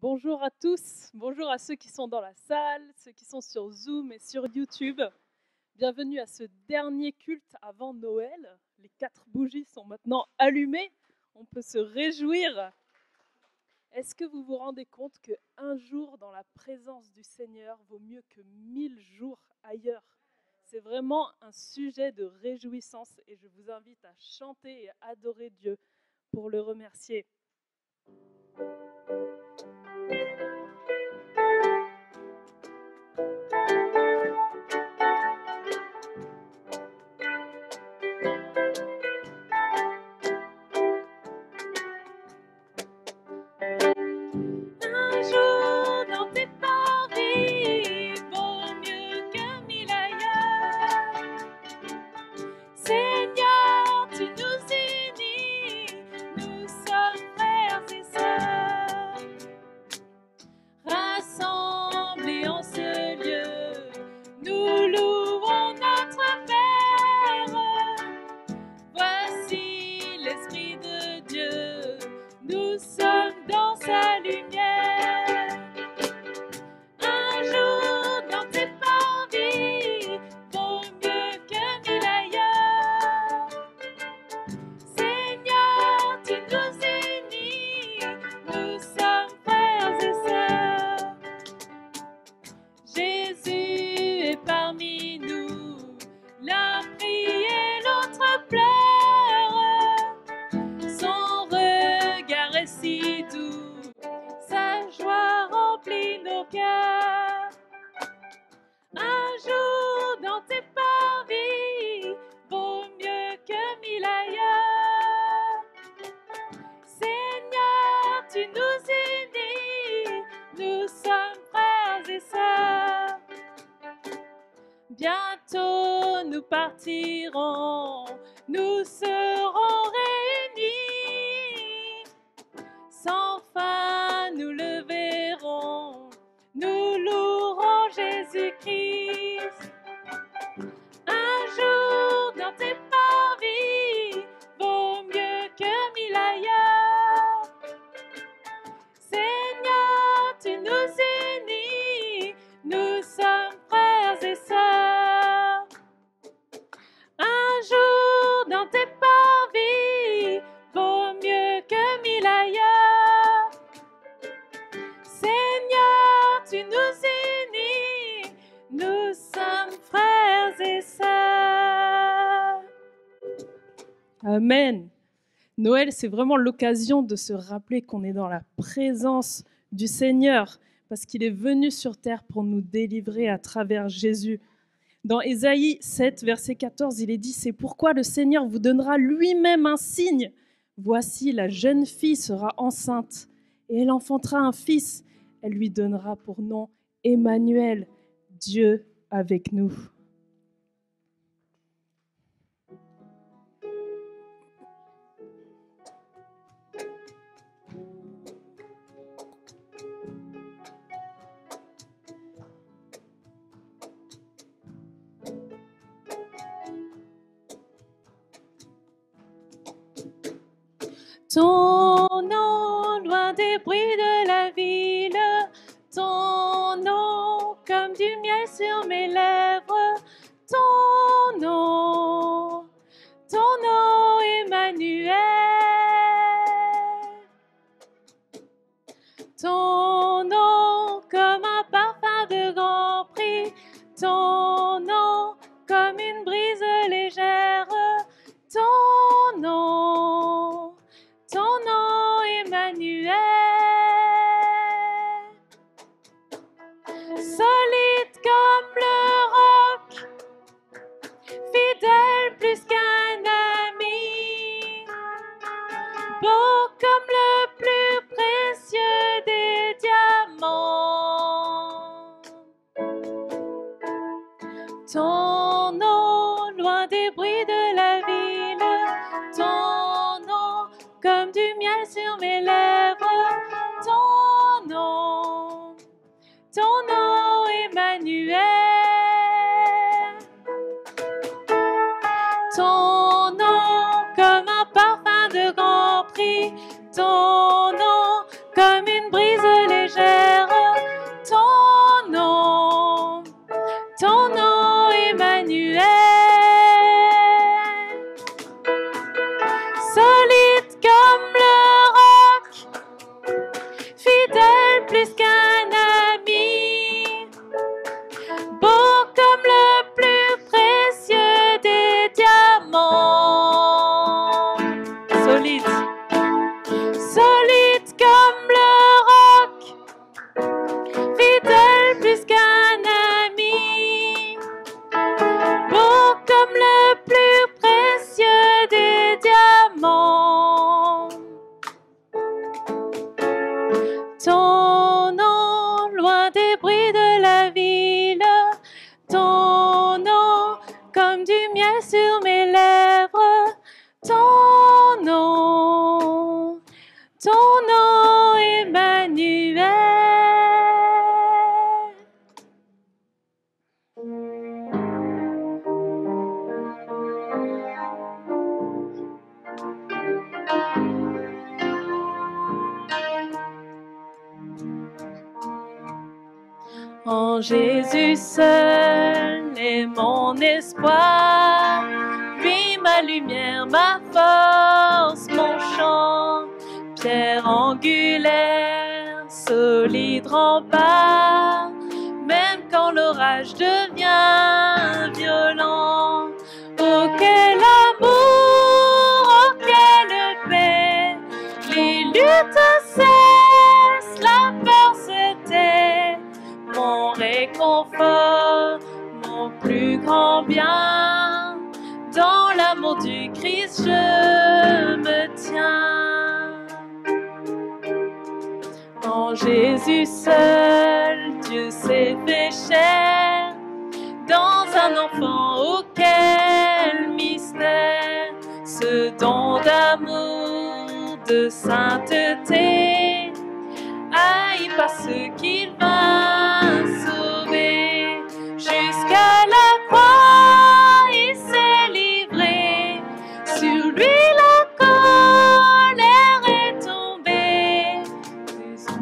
Bonjour à tous, bonjour à ceux qui sont dans la salle, ceux qui sont sur Zoom et sur YouTube. Bienvenue à ce dernier culte avant Noël. Les 4 bougies sont maintenant allumées, on peut se réjouir. Est-ce que vous vous rendez compte qu'un jour dans la présence du Seigneur vaut mieux que 1000 jours ailleurs? C'est vraiment un sujet de réjouissance et je vous invite à chanter et à adorer Dieu pour le remercier. Un jour dans tes parvis vaut mieux que 1000 ailleurs. Seigneur, tu nous unis, nous sommes frères et sœurs. Rassemblés en ce lieu, nous louons notre Père. Voici l'Esprit de Dieu, nous sommes dans sa lumière. Un jour dans tes parvis vaut mieux que 1000 ailleurs. Seigneur, tu nous unis, nous sommes frères et sœurs. Jésus est parmi nous, l'un prie et l'autre pleure. Son regard est si doux, sa joie remplit nos cœurs. Un jour dans tes parvis vaut mieux que 1000 ailleurs. Seigneur, tu nous unis, nous sommes frères et sœurs. Bientôt nous partirons, nous serons réunis. Sans fin nous le verrons, nous louerons Jésus-Christ. Un jour dans tes parvis vaut mieux que 1000 ailleurs. Seigneur, tu nous unis, nous sommes frères et sœurs. Un jour dans tes parvis vaut mieux que 1000 ailleurs. Seigneur, tu nous unis, nous sommes frères et sœurs. Amen. Noël, c'est vraiment l'occasion de se rappeler qu'on est dans la présence du Seigneur, parce qu'il est venu sur terre pour nous délivrer à travers Jésus. Dans Ésaïe 7, verset 14, il est dit « C'est pourquoi le Seigneur vous donnera lui-même un signe. Voici, la jeune fille sera enceinte, et elle enfantera un fils. Elle lui donnera pour nom Emmanuel, Dieu avec nous. » Ton nom, loin des bruits de la ville, ton nom, comme du miel sur mes lèvres, ton nom, Emmanuel. Ton nom, comme un parfum de grand prix, ton nom, comme une brise légère, ton nom, Emmanuel. Solide comme le roc, fidèle plus qu'un ami, beau comme le plus précieux des diamants. Ton nom, loin des bruits de la ville, ton nom, comme du miel sur mes lèvres, ton nom, Emmanuel. Ton nom, comme un parfum de grand prix, ton nom, comme une brise légère. plus qu'un ami, beau comme le plus précieux des diamants, solide, solide comme le roc, fidèle plus qu'un ami, beau comme le plus précieux des diamants. Ton nom, loin des bruits de la ville, ton nom, comme du miel sur mes lèvres, ton nom, Emmanuel. En Jésus seul est mon espoir, lui ma lumière, ma force, mon chant, pierre angulaire, solide rempart, même quand l'orage devient violent. Oh quel amour, oh quelle paix, les luttes cessent, la peur se tait. Mon réconfort, mon plus grand bien, dans l'amour du Christ je me tiens. En Jésus seul, Dieu s'est fait chair, dans un enfant, oh quel mystère, ce don d'amour, de sainteté, haï par ceux qu'il va sauver. Jusqu'à la croix, il s'est livré. Sur lui, la colère est tombée.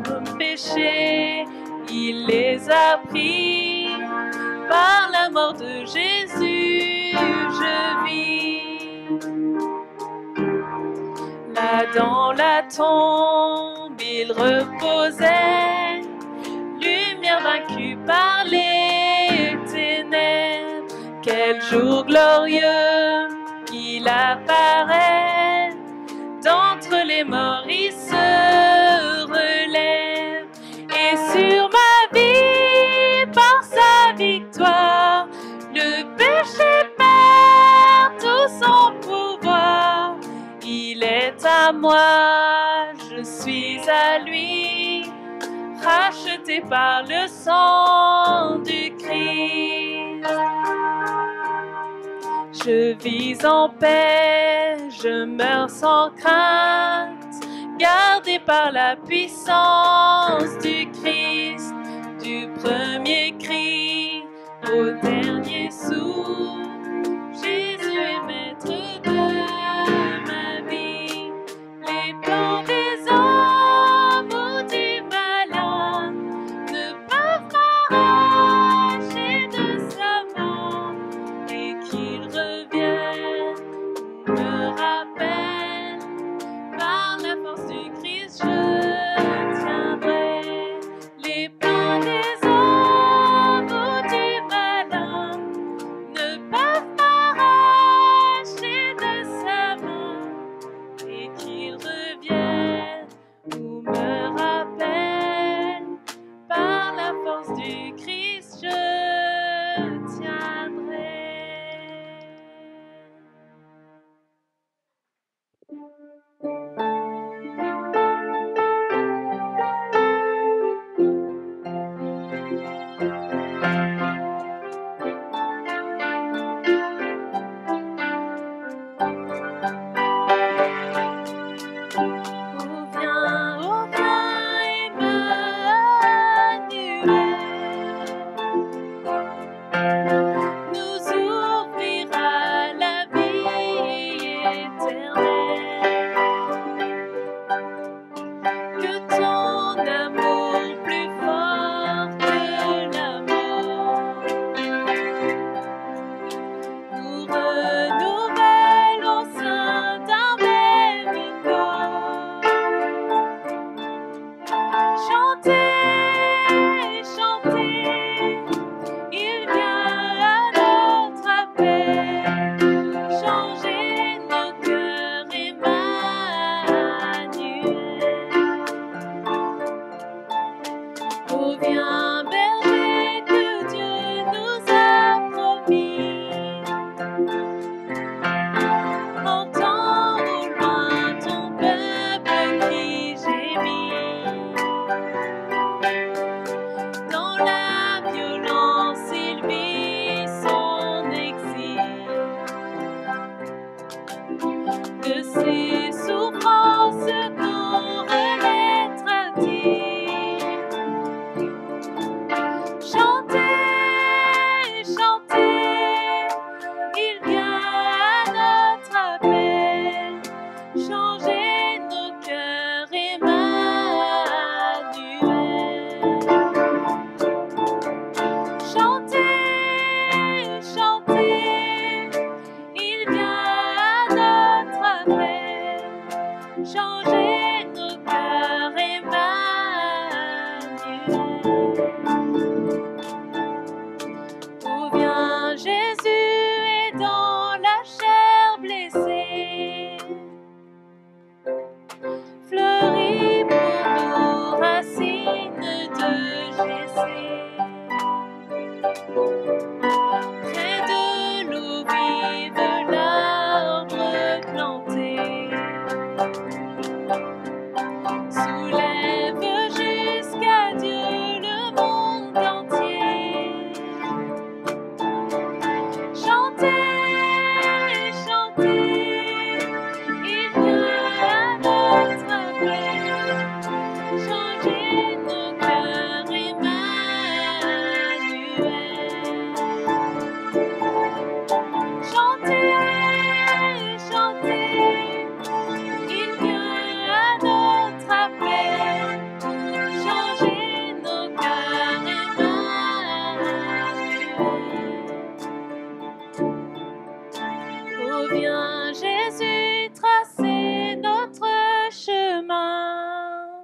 Nos péchés, il les a pris. Par la mort de Jésus, je vis. Là dans la tombe, il reposait, lumière vaincue par les ténèbres. Quel jour glorieux, il apparaît, d'entre les morts il se relève. Et sur ma vie, par sa victoire, le péché perd tout son pouvoir. Il est à moi, je suis à lui, racheté par le sang du Christ. Je vis en paix, je meurs sans crainte, gardé par la puissance du Christ, du premier cri au dernier souffle. Jésus est maître de ma vie. Les plans des hommes ou du malin ne peuvent m'arracher de sa main, et qu'il revienne me rappelle, par la force du Christ je tiendrai. Les plans des hommes ou du malin ne peuvent viens berger que Dieu nous a promis. Entends au loin ton peuple qui gémit. Dans la violence, il vit son exil. De ses souffrances pour l'être a-t-il. Chantez, chantez, il vient à notre appel. Changez nos cœurs, Emmanuel. Chantez, chantez, il vient à notre appel. Changez nos cœurs, Emmanuel. Où vient Jésus et dans la chair blessée, fleurit pour nous racines de Jessé. Près de l'eau vive, l'arbre planté soulève jusqu'à Dieu le monde entier. Chantez, chantez, il vient à notre appel. Changez nos cœurs, Emmanuel. Chantez, chantez, il vient à notre appel. Changez nos cœurs, Emmanuel. Oh, viens Jésus tracer notre chemin.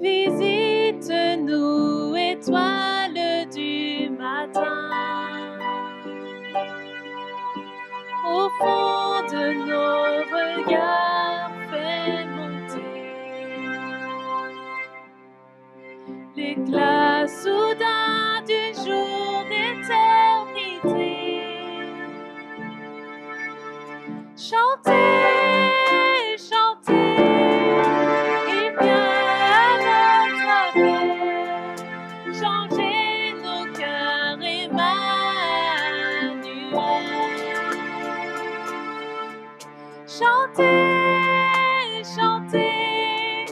Visite-nous, étoile du matin. Au fond de nos regards, fais monter l'éclat soudain du jour d'éternité. Chantez, chantez, il vient à notre appel. Changez nos cœurs, Emmanuel. Chantez, chantez,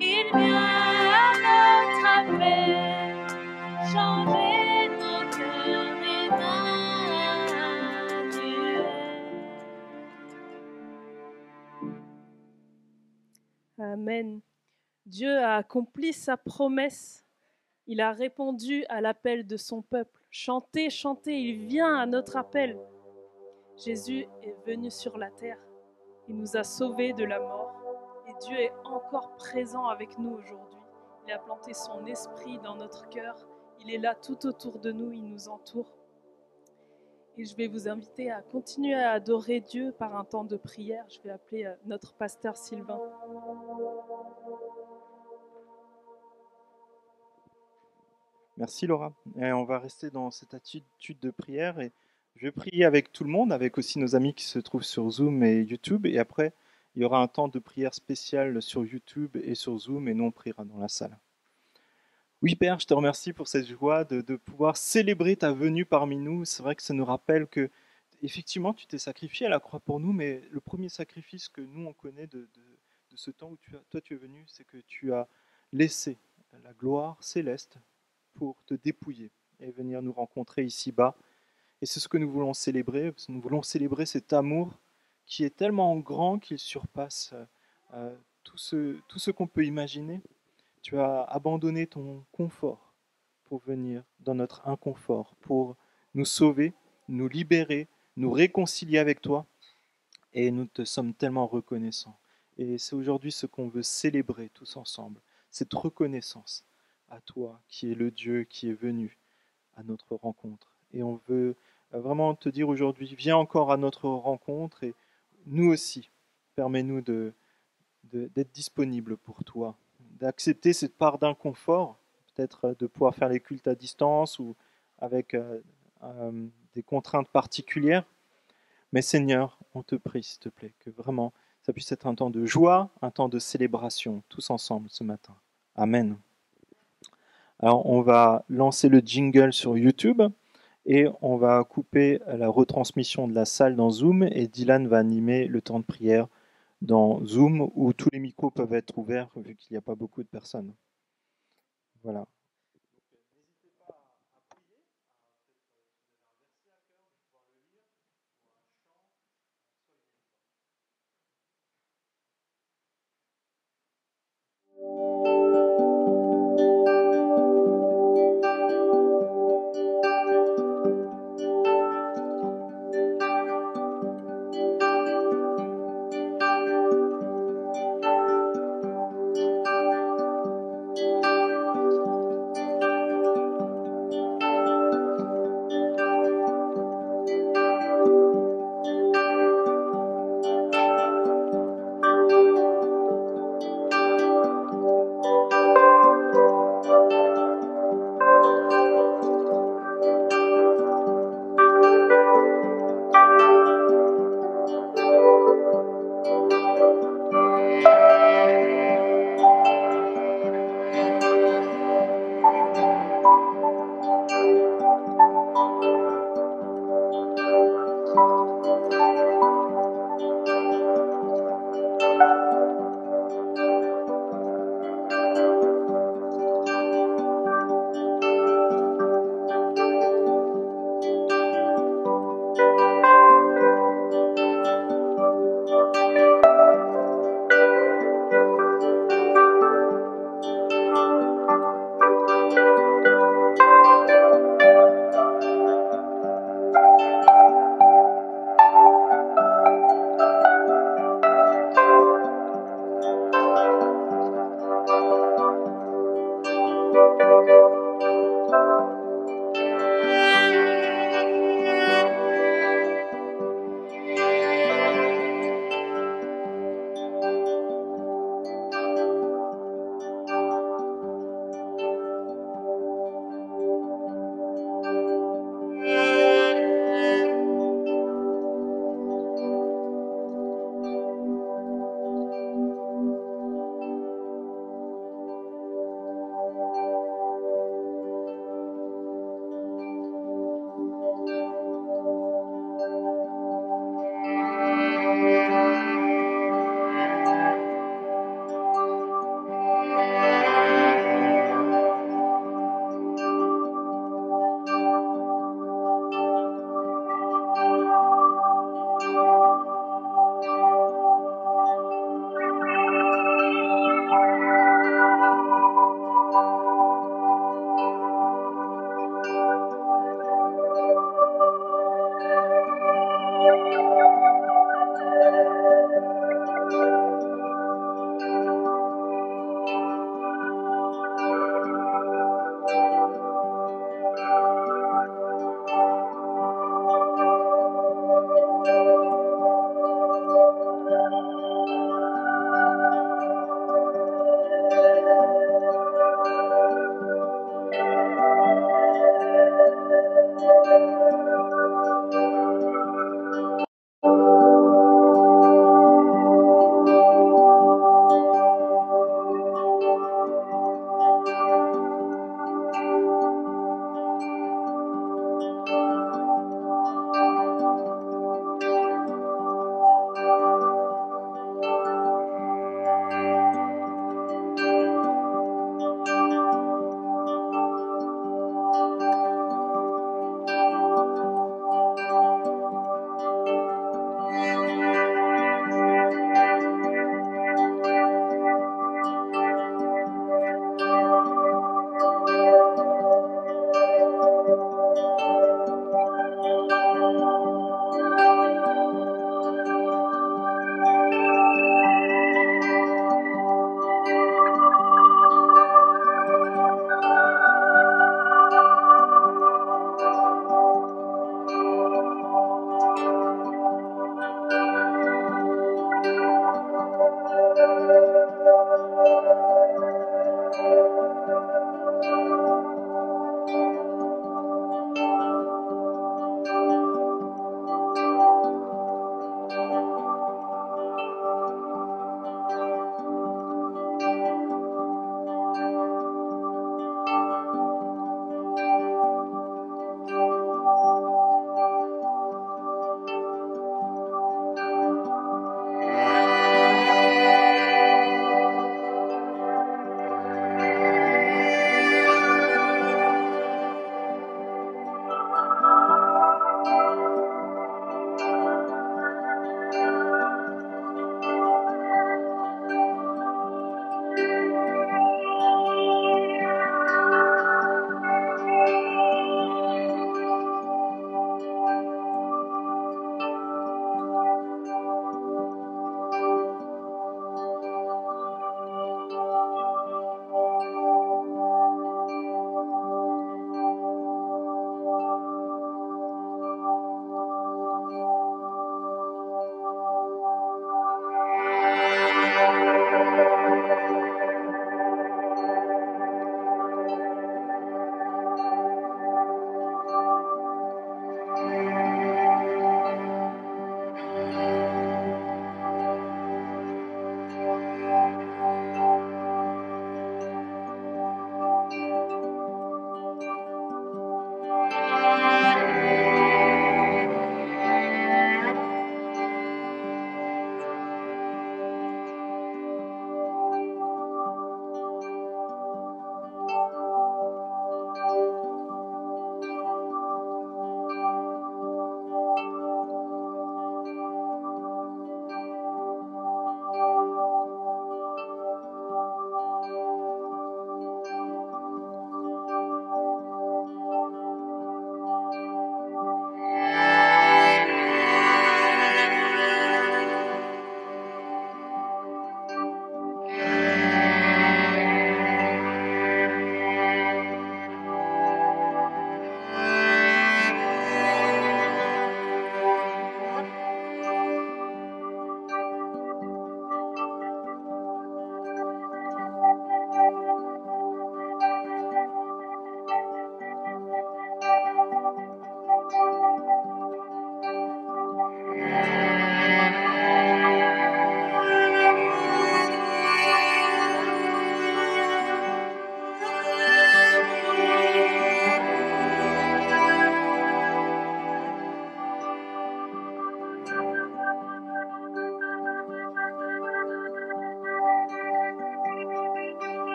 il vient à notre appel. Changez nos cœurs, Emmanuel. Amen. Dieu a accompli sa promesse. Il a répondu à l'appel de son peuple. Chantez, chantez, il vient à notre appel. Jésus est venu sur la terre. Il nous a sauvés de la mort. Et Dieu est encore présent avec nous aujourd'hui. Il a planté son esprit dans notre cœur. Il est là tout autour de nous, il nous entoure. Et je vais vous inviter à continuer à adorer Dieu par un temps de prière. Je vais appeler notre pasteur Sylvain. Merci Laura. Et on va rester dans cette attitude de prière et je vais prier avec tout le monde, avec aussi nos amis qui se trouvent sur Zoom et YouTube. Et après, il y aura un temps de prière spécial sur YouTube et sur Zoom et nous on priera dans la salle. Oui Père, je te remercie pour cette joie de pouvoir célébrer ta venue parmi nous. C'est vrai que ça nous rappelle que effectivement tu t'es sacrifié à la croix pour nous, mais le premier sacrifice que nous on connaît de ce temps où toi tu es venu, c'est que tu as laissé la gloire céleste pour te dépouiller et venir nous rencontrer ici-bas. Et c'est ce que nous voulons célébrer. Nous voulons célébrer cet amour qui est tellement grand qu'il surpasse tout ce qu'on peut imaginer. Tu as abandonné ton confort pour venir dans notre inconfort, pour nous sauver, nous libérer, nous réconcilier avec toi. Et nous te sommes tellement reconnaissants. Et c'est aujourd'hui ce qu'on veut célébrer tous ensemble, cette reconnaissance à toi qui es le Dieu qui est venu à notre rencontre. Et on veut vraiment te dire aujourd'hui, viens encore à notre rencontre et nous aussi, permets-nous d'être disponibles pour toi, d'accepter cette part d'inconfort, peut-être de pouvoir faire les cultes à distance ou avec des contraintes particulières. Mais Seigneur, on te prie, s'il te plaît, que vraiment ça puisse être un temps de joie, un temps de célébration, tous ensemble ce matin. Amen. Alors, on va lancer le jingle sur YouTube et on va couper la retransmission de la salle dans Zoom et Dylan va animer le temps de prière dans Zoom où tous les micros peuvent être ouverts vu qu'il n'y a pas beaucoup de personnes. Voilà.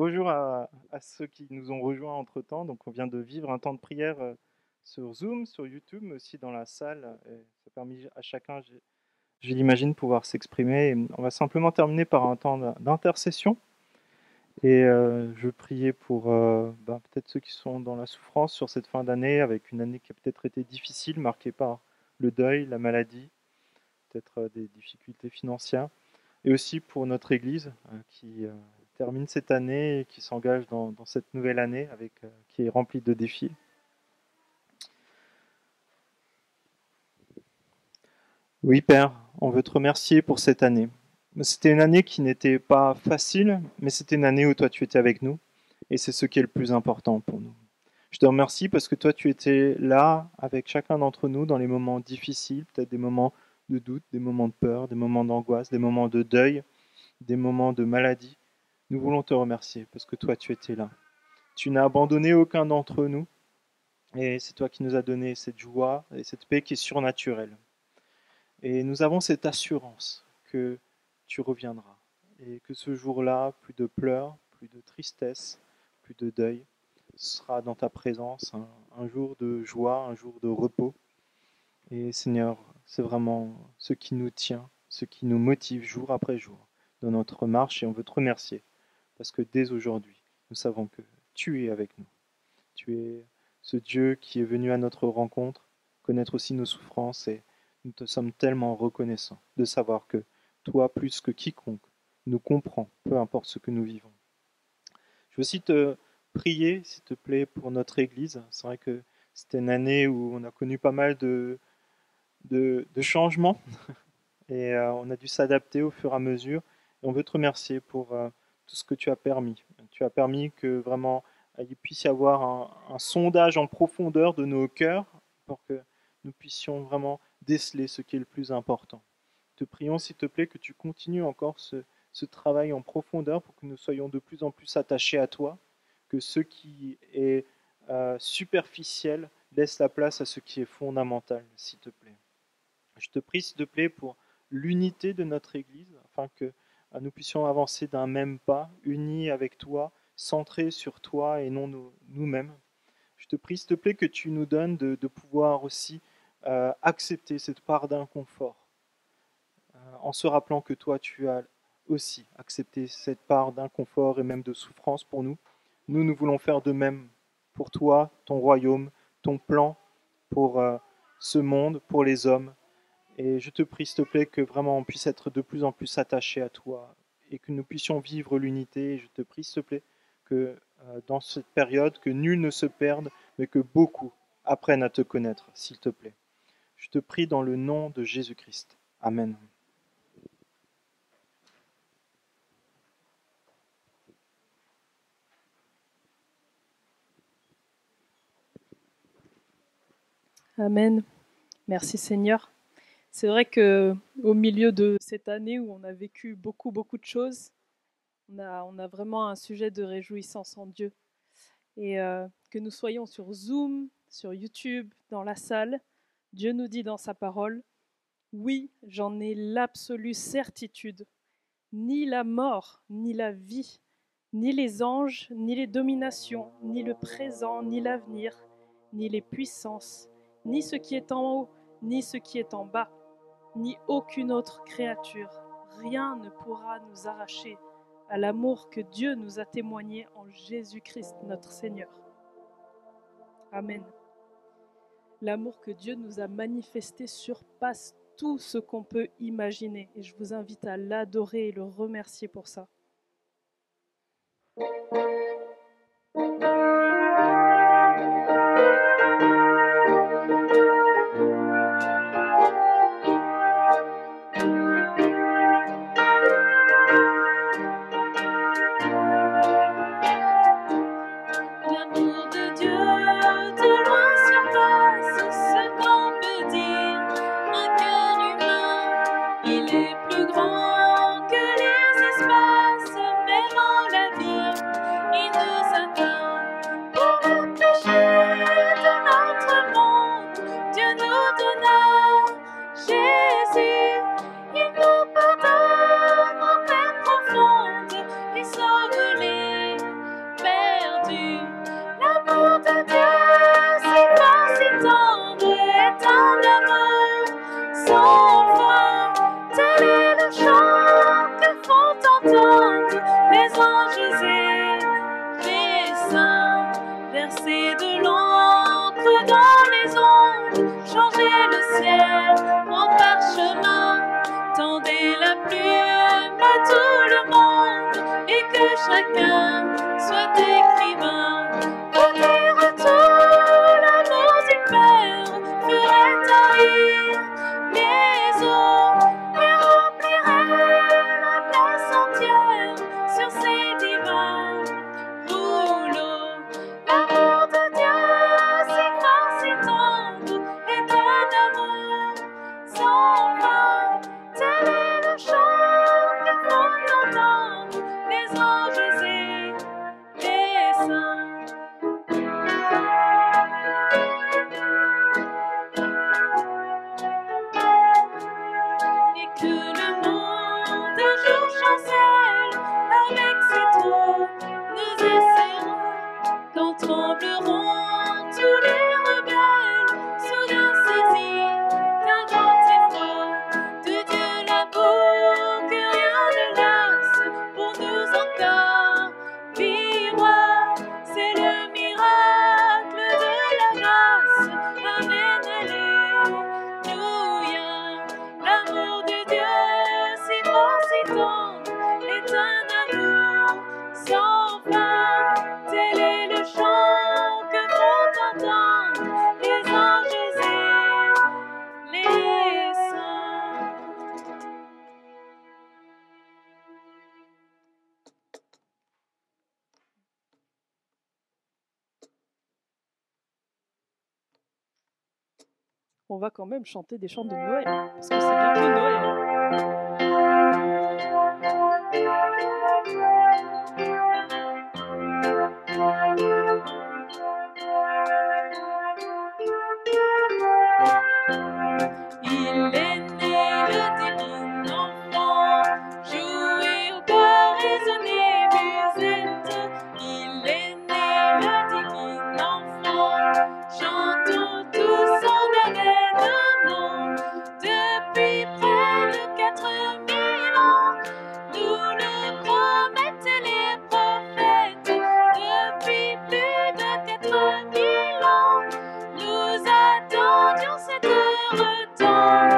Bonjour à ceux qui nous ont rejoints entre-temps. Donc, on vient de vivre un temps de prière sur Zoom, sur YouTube, mais aussi dans la salle. Et ça a permis à chacun, je l'imagine, pouvoir s'exprimer. Et on va simplement terminer par un temps d'intercession. Et je priais pour peut-être ceux qui sont dans la souffrance sur cette fin d'année, avec une année qui a peut-être été difficile, marquée par le deuil, la maladie, peut-être des difficultés financières. Et aussi pour notre Église qui termine cette année et qui s'engage dans cette nouvelle année qui est remplie de défis. Oui, Père, on veut te remercier pour cette année. C'était une année qui n'était pas facile, mais c'était une année où toi tu étais avec nous. Et c'est ce qui est le plus important pour nous. Je te remercie parce que toi tu étais là avec chacun d'entre nous dans les moments difficiles, peut-être des moments de doute, des moments de peur, des moments d'angoisse, des moments de deuil, des moments de maladie. Nous voulons te remercier parce que toi tu étais là. Tu n'as abandonné aucun d'entre nous et c'est toi qui nous as donné cette joie et cette paix qui est surnaturelle. Et nous avons cette assurance que tu reviendras et que ce jour-là, plus de pleurs, plus de tristesse, plus de deuil, sera dans ta présence un jour de joie, un jour de repos. Et Seigneur, c'est vraiment ce qui nous tient, ce qui nous motive jour après jour dans notre marche et on veut te remercier parce que dès aujourd'hui, nous savons que tu es avec nous. Tu es ce Dieu qui est venu à notre rencontre, connaître aussi nos souffrances et nous te sommes tellement reconnaissants de savoir que toi, plus que quiconque, nous comprends, peu importe ce que nous vivons. Je veux aussi te prier, s'il te plaît, pour notre Église. C'est vrai que c'était une année où on a connu pas mal de changements et on a dû s'adapter au fur et à mesure. Et on veut te remercier pour tout ce que tu as permis. Tu as permis que vraiment il puisse y avoir un sondage en profondeur de nos cœurs pour que nous puissions vraiment déceler ce qui est le plus important. Te prions, s'il te plaît, que tu continues encore ce travail en profondeur pour que nous soyons de plus en plus attachés à toi, que ce qui est superficiel laisse la place à ce qui est fondamental, s'il te plaît. Je te prie, s'il te plaît, pour l'unité de notre Église, afin que nous puissions avancer d'un même pas, unis avec toi, centrés sur toi et non nous-mêmes. Je te prie, s'il te plaît, que tu nous donnes de pouvoir aussi accepter cette part d'inconfort, en se rappelant que toi, tu as aussi accepté cette part d'inconfort et même de souffrance pour nous. Nous voulons faire de même pour toi, ton royaume, ton plan pour ce monde, pour les hommes. Et je te prie, s'il te plaît, que vraiment on puisse être de plus en plus attachés à toi et que nous puissions vivre l'unité. Et je te prie, s'il te plaît, que dans cette période, que nul ne se perde, mais que beaucoup apprennent à te connaître, s'il te plaît. Je te prie dans le nom de Jésus-Christ. Amen. Amen. Merci Seigneur. C'est vrai que au milieu de cette année où on a vécu beaucoup de choses, on a vraiment un sujet de réjouissance en Dieu. Et que nous soyons sur Zoom, sur YouTube, dans la salle, Dieu nous dit dans sa parole, oui, j'en ai l'absolue certitude. Ni la mort, ni la vie, ni les anges, ni les dominations, ni le présent, ni l'avenir, ni les puissances, ni ce qui est en haut, ni ce qui est en bas, ni aucune autre créature. Rien ne pourra nous arracher à l'amour que Dieu nous a témoigné en Jésus-Christ notre Seigneur. Amen. L'amour que Dieu nous a manifesté surpasse tout ce qu'on peut imaginer et je vous invite à l'adorer et le remercier pour ça. L'amour de Dieu de loin surpasse ce qu'on peut dire. Un cœur humain, il est plus grand que les espaces, même en l'abîme, il nous atteint. Pour le péché de notre monde, Dieu nous donna Jésus. Il nous pardonne nos peines profondes et sauve les plume à tout le monde et que chacun soit écrivain. Au retour, l'amour du Père ferait tarir les eaux et remplirait la place entière sur ces divins rouleaux. L'amour de Dieu, si fort, si tendre, est un amour sans fin. Tel est le chant que font entendre les anges et les saints. Et que le monde un jour chancelle avec ses trous, nous essaierons quand trembleront tous les rebelles, soudain saisis d'un grand effroi de Dieu l'amour que rien ne lasse pour nous encore vivre. C'est le miracle de la grâce. Amen, alléluia. L'amour de Dieu, si fort, si tendre, est un amour sans fin. Tel est le chant que font entendre les anges et les saints. On va quand même chanter des chants de Noël, parce que c'est bientôt Noël. Il est né le divin enfant, jouez au bois, résonnez musette. Il est né le divin enfant, chantons tous en avènement. Depuis près de 4000 ans, nous le promettaient les prophètes. Depuis plus de 4000 ans, nous attendions cette heure temps.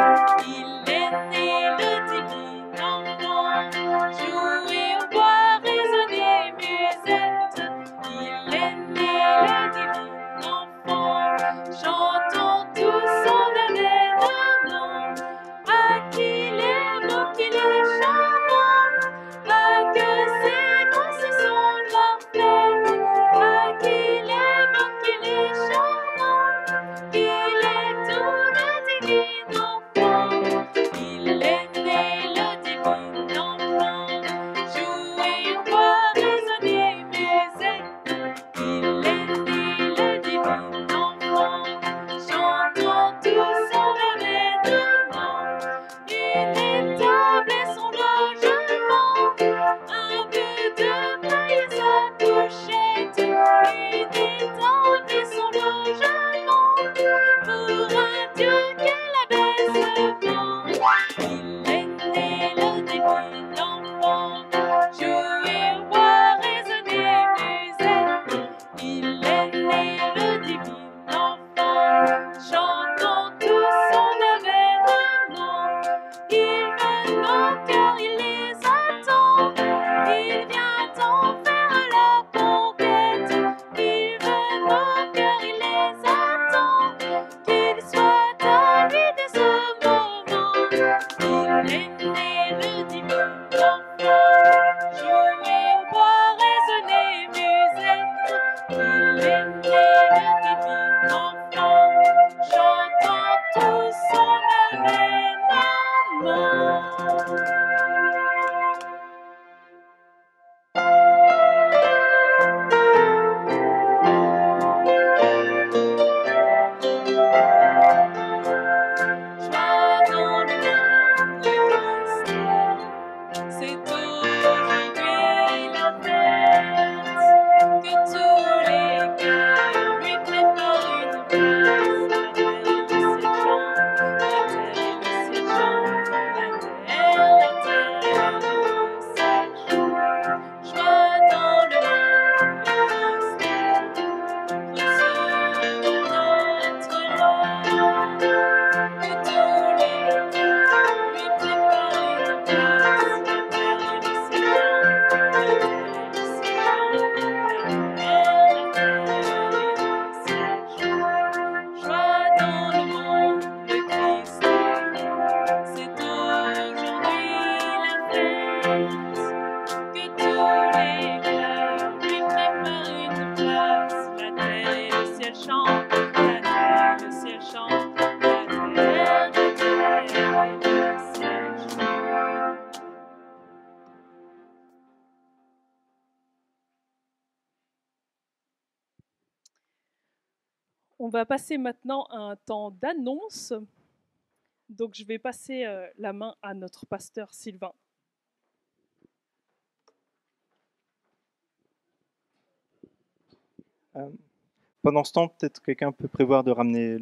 Il est né le divin enfant, jouez au bois, résonnez musette. Il est né le divin enfant, chantons tous en avènement. À qu'il est beau, qu'il est charmant, à que ses grâces sont parfaites. À qu'il est beau, qu'il est charmant, il est tout le divin enfant. Il est né le divin enfant, jouez au bois, résonnez musette. Il est né le divin enfant, chantons tous en avènement. Une étable est son logement, un peu de paille et sa couchette. Une étable est son logement, pour un Dieu quel abaissement. Il est né le divin enfant, jouez au bois, résonnez musette. Il est né le divin enfant, chantons tous en avènement. Il veut nos cœurs, il les attend, il vient en faire la conquête. Il veut nos cœurs, il les attend, qu'il soit à lui dès ce moment. Il est né le divin enfant, jouez au bois, résonnez musette. Il est né le divin enfant, chantons tous en avènement. Joie dans le monde, le Christ, c'est aujourd'hui la fête. Que tous les cœurs lui préparent une place. La terre et ses gens, la terre et ses gens, la terre On va passer maintenant à un temps d'annonce. Donc je vais passer la main à notre pasteur Sylvain. Pendant ce temps, peut-être quelqu'un peut prévoir de ramener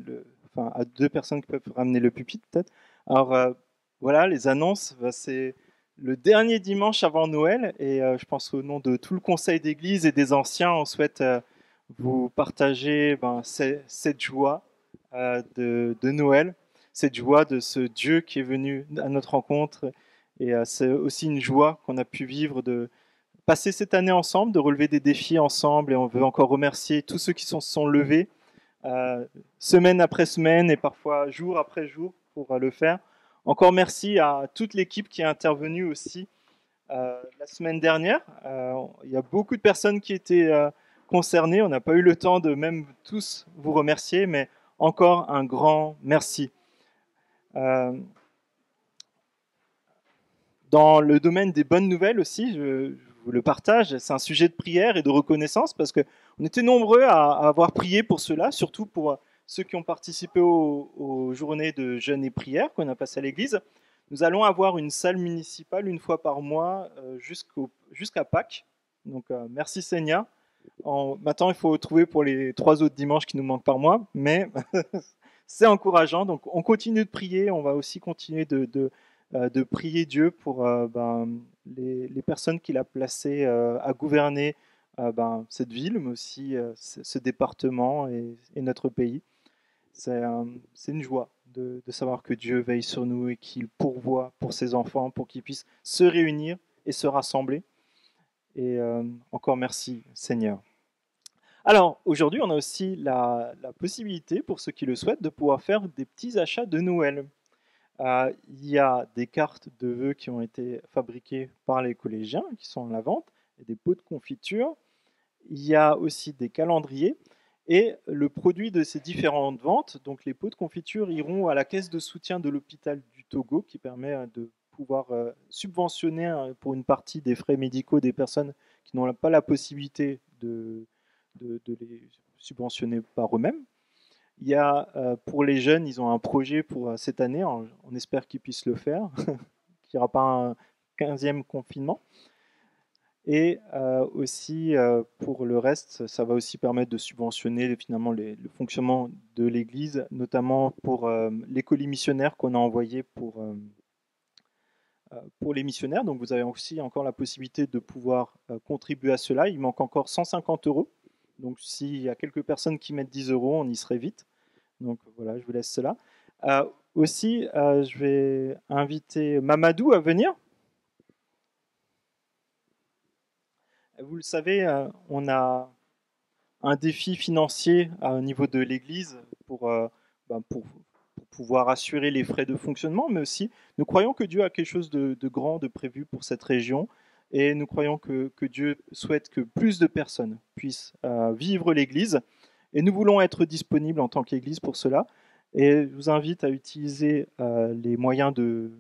enfin, à 2 personnes qui peuvent ramener le pupitre, peut-être. Alors, voilà, les annonces, bah, c'est le dernier dimanche avant Noël, et je pense au nom de tout le conseil d'église et des anciens, on souhaite vous partager cette joie de Noël, cette joie de ce Dieu qui est venu à notre rencontre, et c'est aussi une joie qu'on a pu vivre de passer cette année ensemble, de relever des défis ensemble, et on veut encore remercier tous ceux qui se sont levés semaine après semaine et parfois jour après jour pour le faire. Encore merci à toute l'équipe qui est intervenue aussi la semaine dernière. Il y a beaucoup de personnes qui étaient concernées. On n'a pas eu le temps de même tous vous remercier, mais encore un grand merci. Dans le domaine des bonnes nouvelles aussi, je vous le partage, c'est un sujet de prière et de reconnaissance parce qu'on était nombreux à avoir prié pour cela, surtout pour ceux qui ont participé aux journées de jeûne et prière qu'on a passées à l'église. Nous allons avoir une salle municipale une fois par mois jusqu'à Pâques. Donc merci Seigneur. Maintenant, il faut trouver pour les 3 autres dimanches qui nous manquent par mois, mais c'est encourageant. Donc on continue de prier, on va aussi continuer de prier Dieu pour les personnes qu'il a placées à gouverner cette ville, mais aussi ce département et notre pays. C'est une joie de savoir que Dieu veille sur nous et qu'il pourvoit pour ses enfants, pour qu'ils puissent se réunir et se rassembler. Et encore merci Seigneur. Alors aujourd'hui, on a aussi la possibilité, pour ceux qui le souhaitent, de pouvoir faire des petits achats de Noël. Il y a des cartes de vœux qui ont été fabriquées par les collégiens, qui sont à la vente, et des pots de confiture. Il y a aussi des calendriers. Et le produit de ces différentes ventes, donc les pots de confiture, iront à la caisse de soutien de l'hôpital du Togo, qui permet de pouvoir subventionner pour une partie des frais médicaux des personnes qui n'ont pas la possibilité de les subventionner par eux-mêmes. Il y a, pour les jeunes, ils ont un projet pour cette année, on espère qu'ils puissent le faire, qu'il n'y aura pas un 15e confinement. Et aussi, pour le reste, ça va aussi permettre de subventionner finalement le fonctionnement de l'Église, notamment pour les colis missionnaires qu'on a envoyés pour les missionnaires. Donc vous avez aussi encore la possibilité de pouvoir contribuer à cela. Il manque encore 150 €. Donc s'il y a quelques personnes qui mettent 10 €, on y serait vite. Donc voilà, je vous laisse cela. Aussi, je vais inviter Mamadou à venir. Vous le savez, on a un défi financier au niveau de l'Église pour pouvoir assurer les frais de fonctionnement, mais aussi nous croyons que Dieu a quelque chose de grand, de prévu pour cette région, et nous croyons que Dieu souhaite que plus de personnes puissent vivre l'Église, et nous voulons être disponibles en tant qu'Église pour cela. Et je vous invite à utiliser les moyens de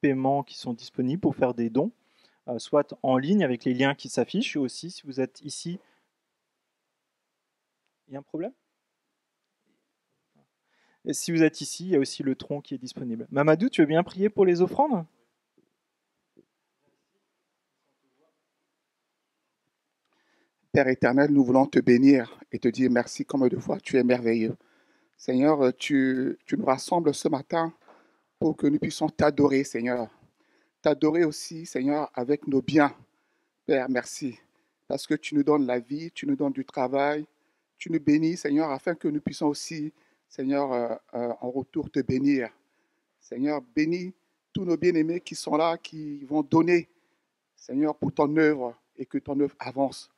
paiement qui sont disponibles pour faire des dons, soit en ligne avec les liens qui s'affichent, ou aussi si vous êtes ici. Il y a un problème ? Et si vous êtes ici, il y a aussi le tronc qui est disponible. Mamadou, tu veux bien prier pour les offrandes ? Père éternel, nous voulons te bénir et te dire merci comme de fois, tu es merveilleux. Seigneur, tu nous rassembles ce matin pour que nous puissions t'adorer, Seigneur. T'adorer aussi, Seigneur, avec nos biens. Père, merci. Parce que tu nous donnes la vie, tu nous donnes du travail, tu nous bénis, Seigneur, afin que nous puissions aussi, Seigneur, en retour te bénir. Seigneur, bénis tous nos bien-aimés qui sont là, qui vont donner, Seigneur, pour ton œuvre et que ton œuvre avance.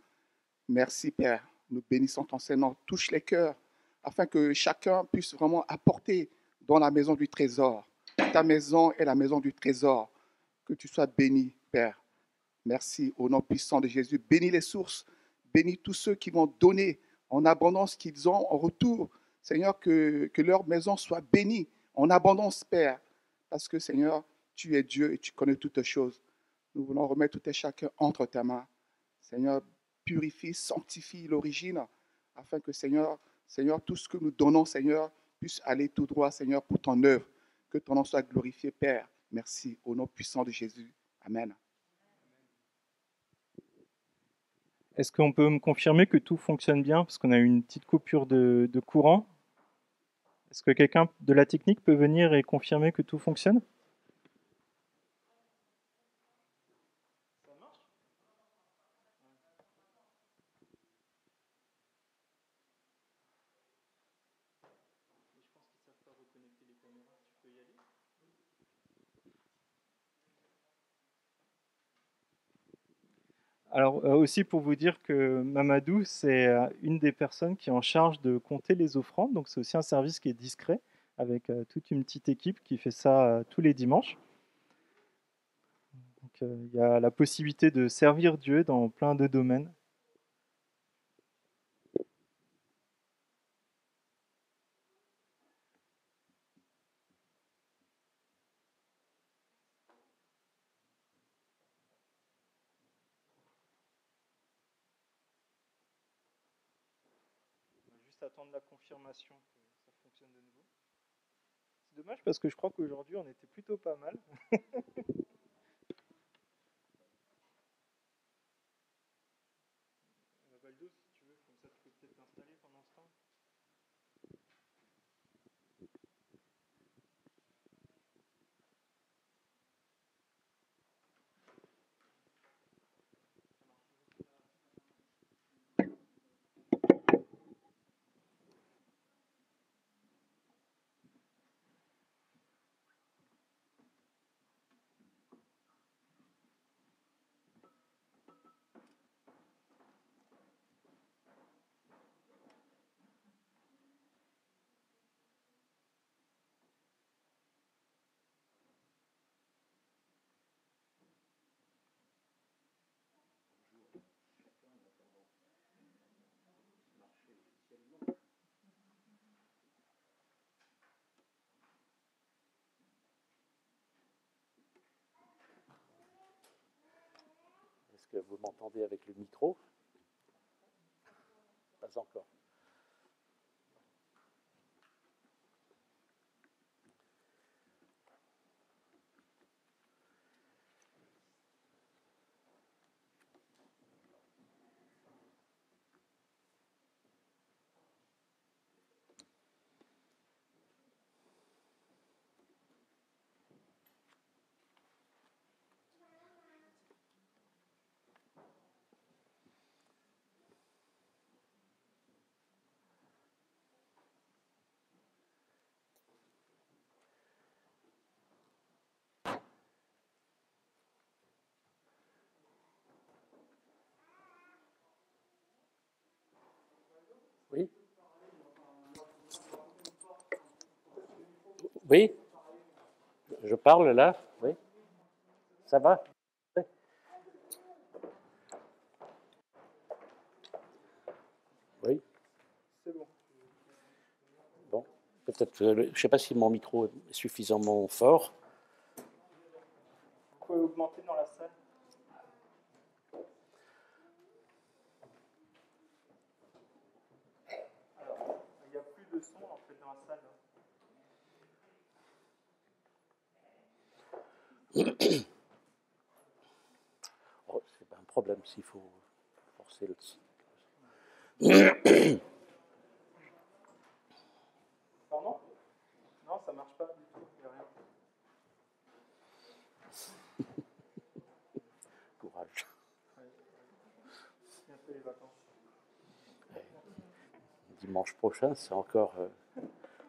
Merci, Père. Nous bénissons ton Seigneur. Touche les cœurs afin que chacun puisse vraiment apporter dans la maison du trésor. Ta maison est la maison du trésor. Que tu sois béni, Père. Merci au nom puissant de Jésus. Bénis les sources. Bénis tous ceux qui vont donner en abondance qu'ils ont en retour. Seigneur, que leur maison soit bénie en abondance, Père. Parce que, Seigneur, tu es Dieu et tu connais toutes choses. Nous voulons remettre tout et chacun entre ta main. Seigneur, purifie, sanctifie l'origine, afin que, Seigneur, Seigneur, tout ce que nous donnons, Seigneur, puisse aller tout droit, Seigneur, pour ton œuvre. Que ton nom soit glorifié, Père. Merci. Au nom puissant de Jésus. Amen. Est-ce qu'on peut me confirmer que tout fonctionne bien? Parce qu'on a eu une petite coupure de courant. Est-ce que quelqu'un de la technique peut venir et confirmer que tout fonctionne? Alors aussi pour vous dire que Mamadou, c'est une des personnes qui est en charge de compter les offrandes. Donc c'est aussi un service qui est discret avec toute une petite équipe qui fait ça tous les dimanches. Donc il y a la possibilité de servir Dieu dans plein de domaines. On va juste attendre la confirmation que ça fonctionne de nouveau. C'est dommage parce que je crois qu'aujourd'hui on était plutôt pas mal. Valdo, si tu veux, comme ça tu peux peut-être t'installer pendant ce temps. Est-ce que vous m'entendez avec le micro? Pas encore. Oui? Oui? Je parle là? Oui? Ça va? Oui. Oui? C'est bon. Bon. Peut-être, je ne sais pas si mon micro est suffisamment fort. Vous pouvez augmenter dans la salle. Alors, il n'y a plus de son en fait dans la salle. Oh, c'est pas un problème s'il faut forcer le. Pardon? Non, ça marche pas du tout. Il n'y a rien. Courage. Bientôt les vacances. Dimanche prochain, c'est encore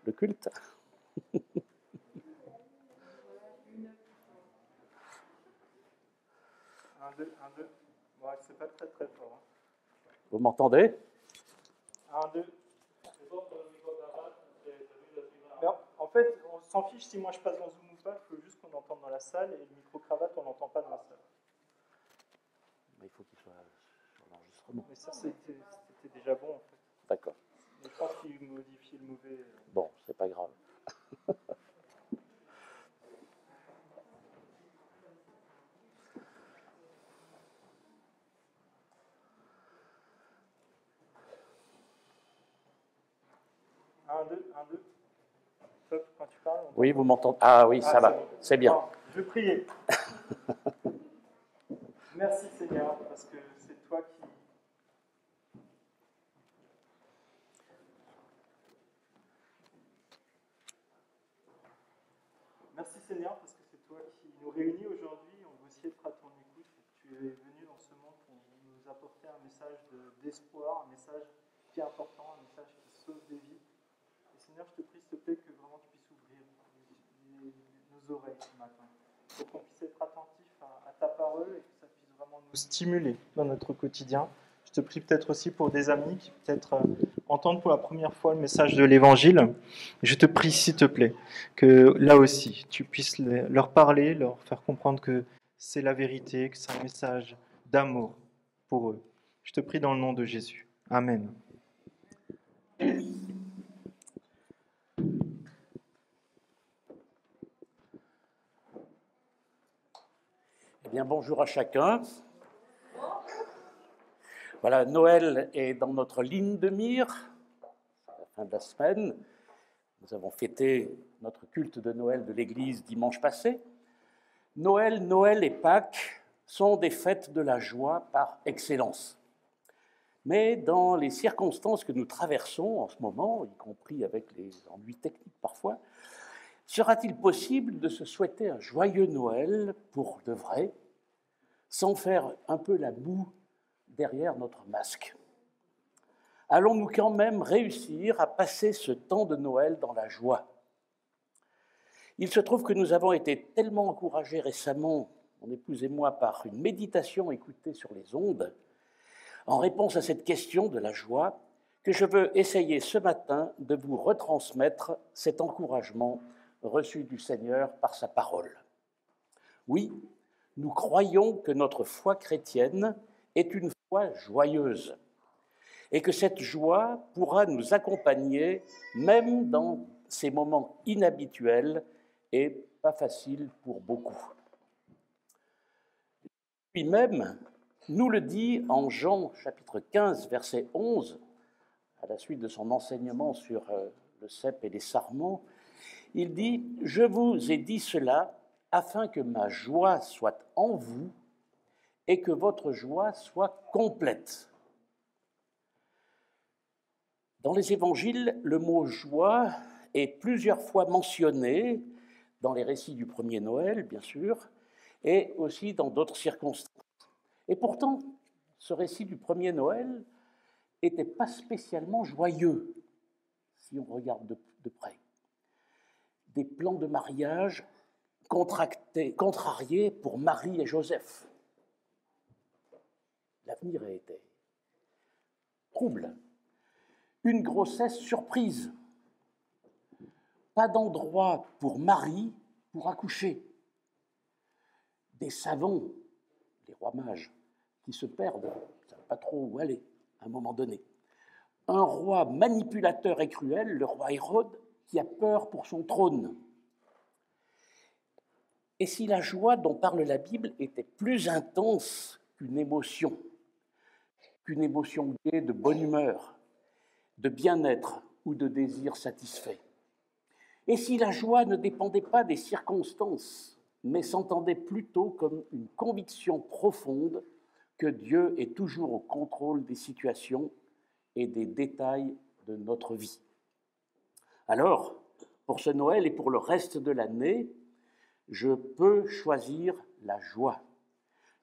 le culte. Un, deux, un, deux. Ouais, c'est pas très très fort. Hein. Vous m'entendez? Un, deux. Non, en fait, on s'en fiche si moi je passe dans Zoom ou pas, il faut juste qu'on entende dans la salle et le micro-cravate, on n'entend pas dans la salle. Mais il faut qu'il soit sur l'enregistrement. Mais ça, c'était déjà bon en fait. D'accord. Mais je pense qu'il modifie le mauvais. Bon, c'est pas grave. 1, 2, 1, 2. Top, quand tu parles. Oui, vous m'entendez? Ah oui, ça va, bon. c'est bien. Alors, je vais prier. Merci Seigneur, parce que c'est toi qui... Merci Seigneur, parce que c'est toi qui nous réunis aujourd'hui. On veut aussi être à ton écoute. Tu es venu dans ce monde pour nous apporter un message d'espoir, un message qui est important, un message qui sauve des vies. Et Seigneur, je te prie, s'il te plaît, que vraiment tu puisses ouvrir nos oreilles ce matin, pour qu'on puisse être attentif à ta parole et que ça puisse vraiment nous stimuler dans notre quotidien. Je te prie peut-être aussi pour des amis qui peut-être entendent pour la première fois le message de l'Évangile. Je te prie, s'il te plaît, que là aussi, tu puisses leur parler, leur faire comprendre que c'est la vérité, que c'est un message d'amour pour eux. Je te prie dans le nom de Jésus. Amen. Eh bien, bonjour à chacun. Voilà, Noël est dans notre ligne de mire. À la fin de la semaine, nous avons fêté notre culte de Noël de l'Église dimanche passé. Noël et Pâques sont des fêtes de la joie par excellence. Mais dans les circonstances que nous traversons en ce moment, y compris avec les ennuis techniques parfois, sera-t-il possible de se souhaiter un joyeux Noël pour de vrai, sans faire un peu la boue derrière notre masque? Allons-nous quand même réussir à passer ce temps de Noël dans la joie? Il se trouve que nous avons été tellement encouragés récemment, mon épouse et moi, par une méditation écoutée sur les ondes, en réponse à cette question de la joie, que je veux essayer ce matin de vous retransmettre cet encouragement reçu du Seigneur par sa parole. Oui, nous croyons que notre foi chrétienne est une foi joyeuse et que cette joie pourra nous accompagner même dans ces moments inhabituels et pas faciles pour beaucoup. Lui-même nous le dit en Jean chapitre 15, verset 11, à la suite de son enseignement sur le cep et les sarments. Il dit « Je vous ai dit cela afin que ma joie soit en vous et que votre joie soit complète. » Dans les évangiles, le mot « joie » est plusieurs fois mentionné, dans les récits du premier Noël, bien sûr, et aussi dans d'autres circonstances. Et pourtant, ce récit du premier Noël n'était pas spécialement joyeux, si on regarde de près. Des plans de mariage contrariés pour Marie et Joseph. L'avenir a été trouble. Une grossesse surprise. Pas d'endroit pour Marie pour accoucher. Des savants, les rois mages, qui se perdent, ils ne savent pas trop où aller à un moment donné. Un roi manipulateur et cruel, le roi Hérode, qui a peur pour son trône. Et si la joie dont parle la Bible était plus intense qu'une émotion gaie de bonne humeur, de bien-être ou de désir satisfait? Et si la joie ne dépendait pas des circonstances, mais s'entendait plutôt comme une conviction profonde que Dieu est toujours au contrôle des situations et des détails de notre vie? Alors, pour ce Noël et pour le reste de l'année, je peux choisir la joie.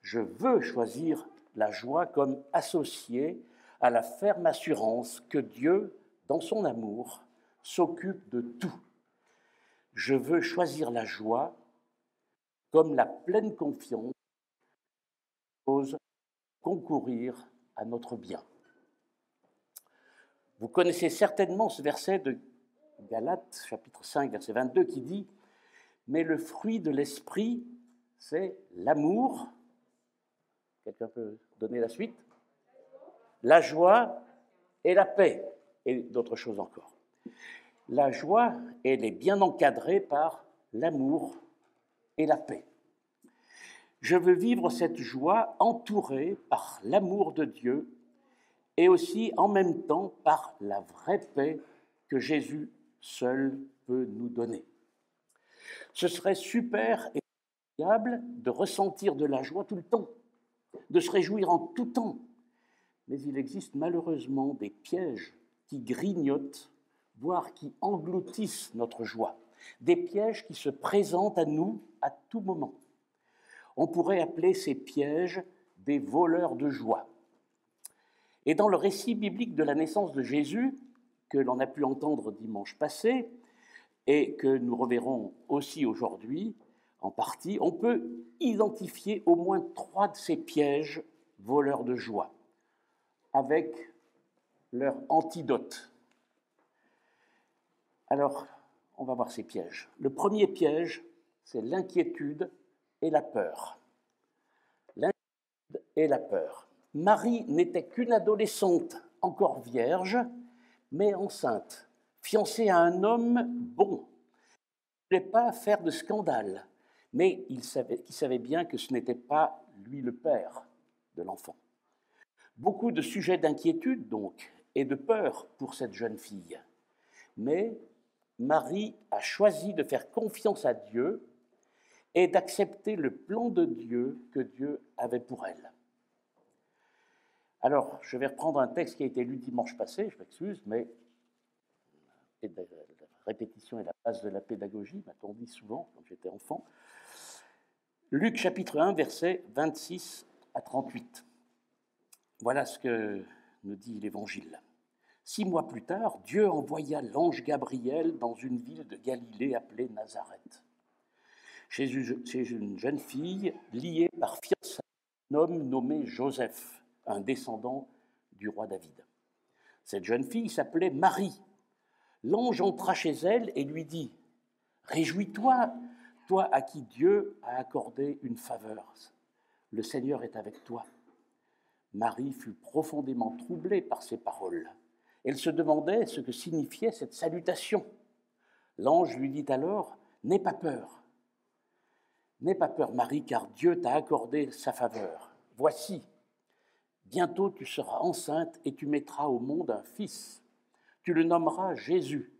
Je veux choisir la joie comme associée à la ferme assurance que Dieu, dans son amour, s'occupe de tout. Je veux choisir la joie comme la pleine confiance ose concourir à notre bien. Vous connaissez certainement ce verset de Galates, chapitre 5, verset 22, qui dit « Mais le fruit de l'esprit, c'est l'amour. » Quelqu'un peut donner la suite? La joie et la paix, et d'autres choses encore. La joie, elle est bien encadrée par l'amour et la paix. Je veux vivre cette joie entourée par l'amour de Dieu et aussi en même temps par la vraie paix que Jésus seul peut nous donner. Ce serait super et agréable de ressentir de la joie tout le temps, de se réjouir en tout temps. Mais il existe malheureusement des pièges qui grignotent, voire qui engloutissent notre joie. Des pièges qui se présentent à nous à tout moment. On pourrait appeler ces pièges des voleurs de joie. Et dans le récit biblique de la naissance de Jésus, que l'on a pu entendre dimanche passé, et que nous reverrons aussi aujourd'hui, en partie, on peut identifier au moins 3 de ces pièges voleurs de joie, avec leur antidote. Alors, on va voir ces pièges. Le premier piège, c'est l'inquiétude et la peur. L'inquiétude et la peur. Marie n'était qu'une adolescente, encore vierge, mais enceinte, fiancée à un homme bon. Il ne voulait pas faire de scandale, mais il savait bien que ce n'était pas lui le père de l'enfant. Beaucoup de sujets d'inquiétude, donc, et de peur pour cette jeune fille. Mais Marie a choisi de faire confiance à Dieu et d'accepter le plan de Dieu que Dieu avait pour elle. Alors, je vais reprendre un texte qui a été lu dimanche passé, je m'excuse, mais la répétition est la base de la pédagogie, m'a-t-on dit souvent quand j'étais enfant. Luc chapitre 1, versets 26 à 38. Voilà ce que nous dit l'Évangile. 6 mois plus tard, Dieu envoya l'ange Gabriel dans une ville de Galilée appelée Nazareth, chez une jeune fille liée par fiançailles à un homme nommé Joseph, un descendant du roi David. Cette jeune fille s'appelait Marie. L'ange entra chez elle et lui dit « Réjouis-toi, toi à qui Dieu a accordé une faveur. Le Seigneur est avec toi. » Marie fut profondément troublée par ces paroles. Elle se demandait ce que signifiait cette salutation. L'ange lui dit alors « N'aie pas peur. N'aie pas peur, Marie, car Dieu t'a accordé sa faveur. Voici, bientôt tu seras enceinte et tu mettras au monde un fils. Tu le nommeras Jésus.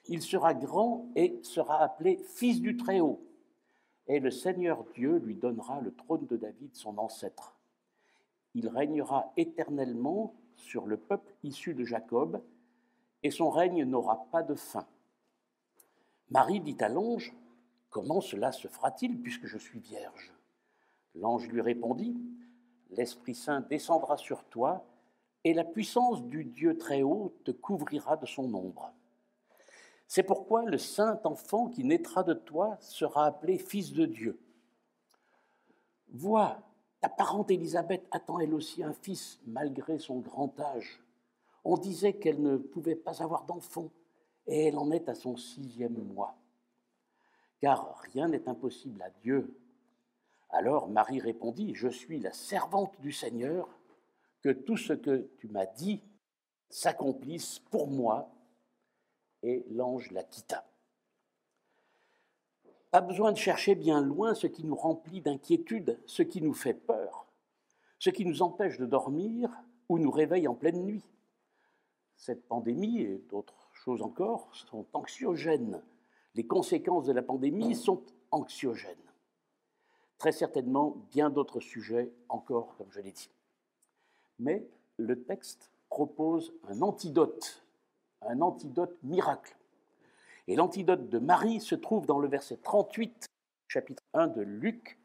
Il sera grand et sera appelé Fils du Très-Haut. Et le Seigneur Dieu lui donnera le trône de David, son ancêtre. Il régnera éternellement sur le peuple issu de Jacob, et son règne n'aura pas de fin. » Marie dit à l'ange, « Comment cela se fera-t-il puisque je suis vierge ?» L'ange lui répondit, « L'Esprit Saint descendra sur toi, et la puissance du Dieu Très-Haut te couvrira de son ombre. C'est pourquoi le saint enfant qui naîtra de toi sera appelé Fils de Dieu. Vois, ta parente Élisabeth attend elle aussi un fils malgré son grand âge. On disait qu'elle ne pouvait pas avoir d'enfant, et elle en est à son 6e mois. Car rien n'est impossible à Dieu. » Alors Marie répondit, « Je suis la servante du Seigneur, que tout ce que tu m'as dit s'accomplisse pour moi. » Et l'ange la quitta. Pas besoin de chercher bien loin ce qui nous remplit d'inquiétude, ce qui nous fait peur, ce qui nous empêche de dormir ou nous réveille en pleine nuit. Cette pandémie et d'autres choses encore sont anxiogènes. Les conséquences de la pandémie sont anxiogènes. Très certainement, bien d'autres sujets encore, comme je l'ai dit. Mais le texte propose un antidote miracle. Et l'antidote de Marie se trouve dans le verset 38, chapitre 1 de Luc,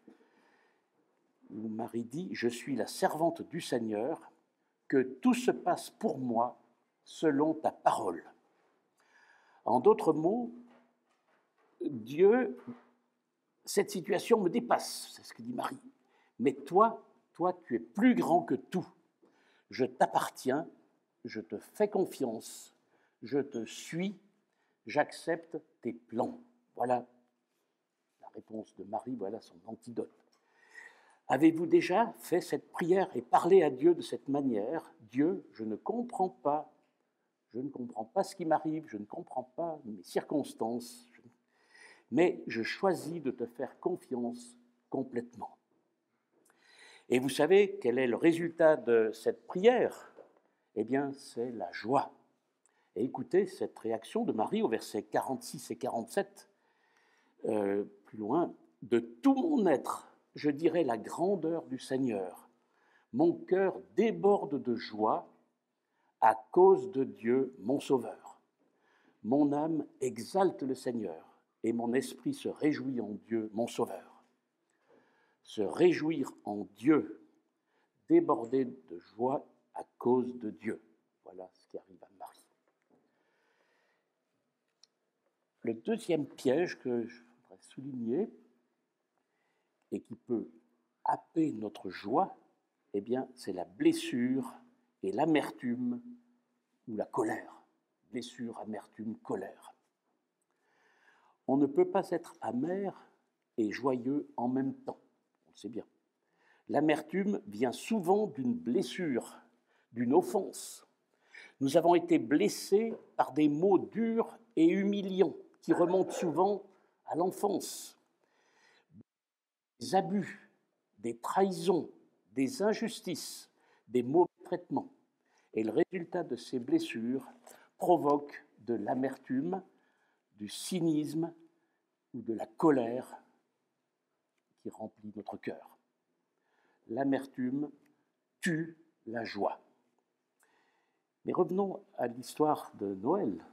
où Marie dit « Je suis la servante du Seigneur, que tout se passe pour moi selon ta parole. » En d'autres mots, Dieu, cette situation me dépasse, c'est ce que dit Marie. Mais toi, tu es plus grand que tout. Je t'appartiens, je te fais confiance, je te suis, j'accepte tes plans. Voilà la réponse de Marie, voilà son antidote. Avez-vous déjà fait cette prière et parlé à Dieu de cette manière ? Dieu, je ne comprends pas ce qui m'arrive, je ne comprends pas mes circonstances, mais je choisis de te faire confiance complètement. Et vous savez quel est le résultat de cette prière ? Eh bien, c'est la joie. Et écoutez cette réaction de Marie au verset 46 et 47, plus loin. « De tout mon être, je dirai la grandeur du Seigneur. Mon cœur déborde de joie à cause de Dieu, mon Sauveur. Mon âme exalte le Seigneur, et mon esprit se réjouit en Dieu, mon Sauveur. » Se réjouir en Dieu, déborder de joie à cause de Dieu. Voilà ce qui arrive à Marie. Le deuxième piège que je voudrais souligner et qui peut happer notre joie, eh bien, c'est la blessure et l'amertume ou la colère. Blessure, amertume, colère. On ne peut pas être amer et joyeux en même temps. On le sait bien. L'amertume vient souvent d'une blessure, d'une offense. Nous avons été blessés par des mots durs et humiliants qui remontent souvent à l'enfance. Des abus, des trahisons, des injustices, des mauvais traitements. Et le résultat de ces blessures provoque de l'amertume, du cynisme ou de la colère qui remplit notre cœur. L'amertume tue la joie. Mais revenons à l'histoire de Noël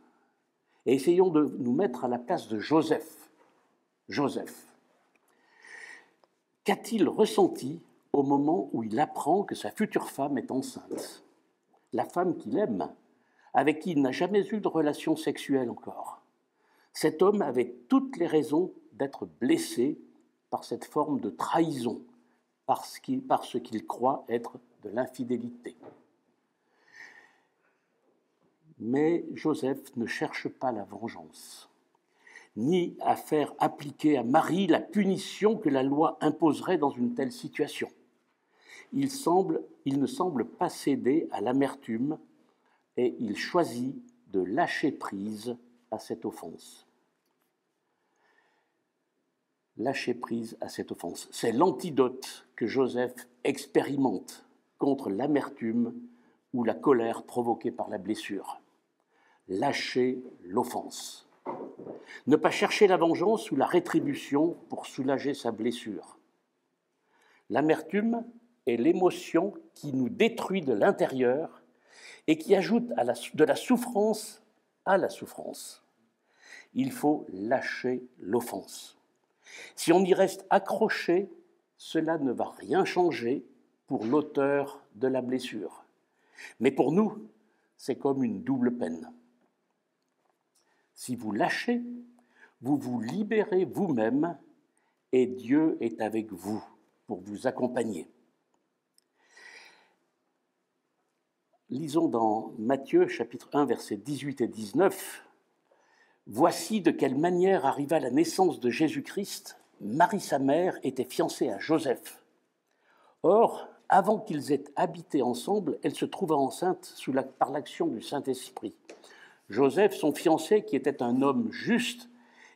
et essayons de nous mettre à la place de Joseph. Joseph, qu'a-t-il ressenti au moment où il apprend que sa future femme est enceinte? La femme qu'il aime, avec qui il n'a jamais eu de relation sexuelle encore. Cet homme avait toutes les raisons d'être blessé par cette forme de trahison, par ce qu'il croit être de l'infidélité. Mais Joseph ne cherche pas la vengeance, ni à faire appliquer à Marie la punition que la loi imposerait dans une telle situation. Il ne semble pas céder à l'amertume et il choisit de lâcher prise à cette offense. Lâcher prise à cette offense. C'est l'antidote que Joseph expérimente contre l'amertume ou la colère provoquée par la blessure. Lâcher l'offense. Ne pas chercher la vengeance ou la rétribution pour soulager sa blessure. L'amertume est l'émotion qui nous détruit de l'intérieur et qui ajoute de la souffrance à la souffrance. Il faut lâcher l'offense. Si on y reste accroché, cela ne va rien changer pour l'auteur de la blessure. Mais pour nous, c'est comme une double peine. Si vous lâchez, vous vous libérez vous-même et Dieu est avec vous pour vous accompagner. Lisons dans Matthieu, chapitre 1, versets 18 et 19. « Voici de quelle manière arriva la naissance de Jésus-Christ. Marie, sa mère, était fiancée à Joseph. Or, avant qu'ils aient habité ensemble, elle se trouva enceinte par l'action du Saint-Esprit. Joseph, son fiancé, qui était un homme juste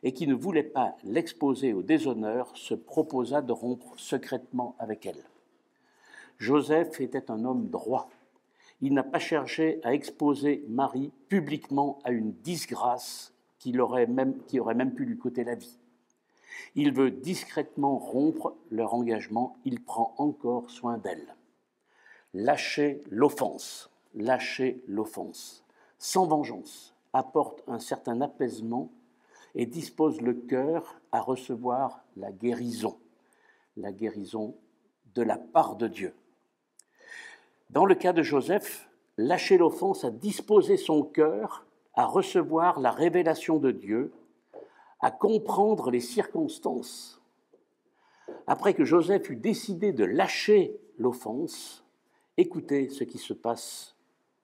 et qui ne voulait pas l'exposer au déshonneur, se proposa de rompre secrètement avec elle. Joseph était un homme droit. Il n'a pas cherché à exposer Marie publiquement à une disgrâce qui aurait même pu lui coûter la vie. Il veut discrètement rompre leur engagement. Il prend encore soin d'elle. Lâcher l'offense, sans vengeance, apporte un certain apaisement et dispose le cœur à recevoir la guérison de la part de Dieu. Dans le cas de Joseph, lâcher l'offense a disposé son cœur à recevoir la révélation de Dieu, à comprendre les circonstances. Après que Joseph eut décidé de lâcher l'offense, écoutez ce qui se passe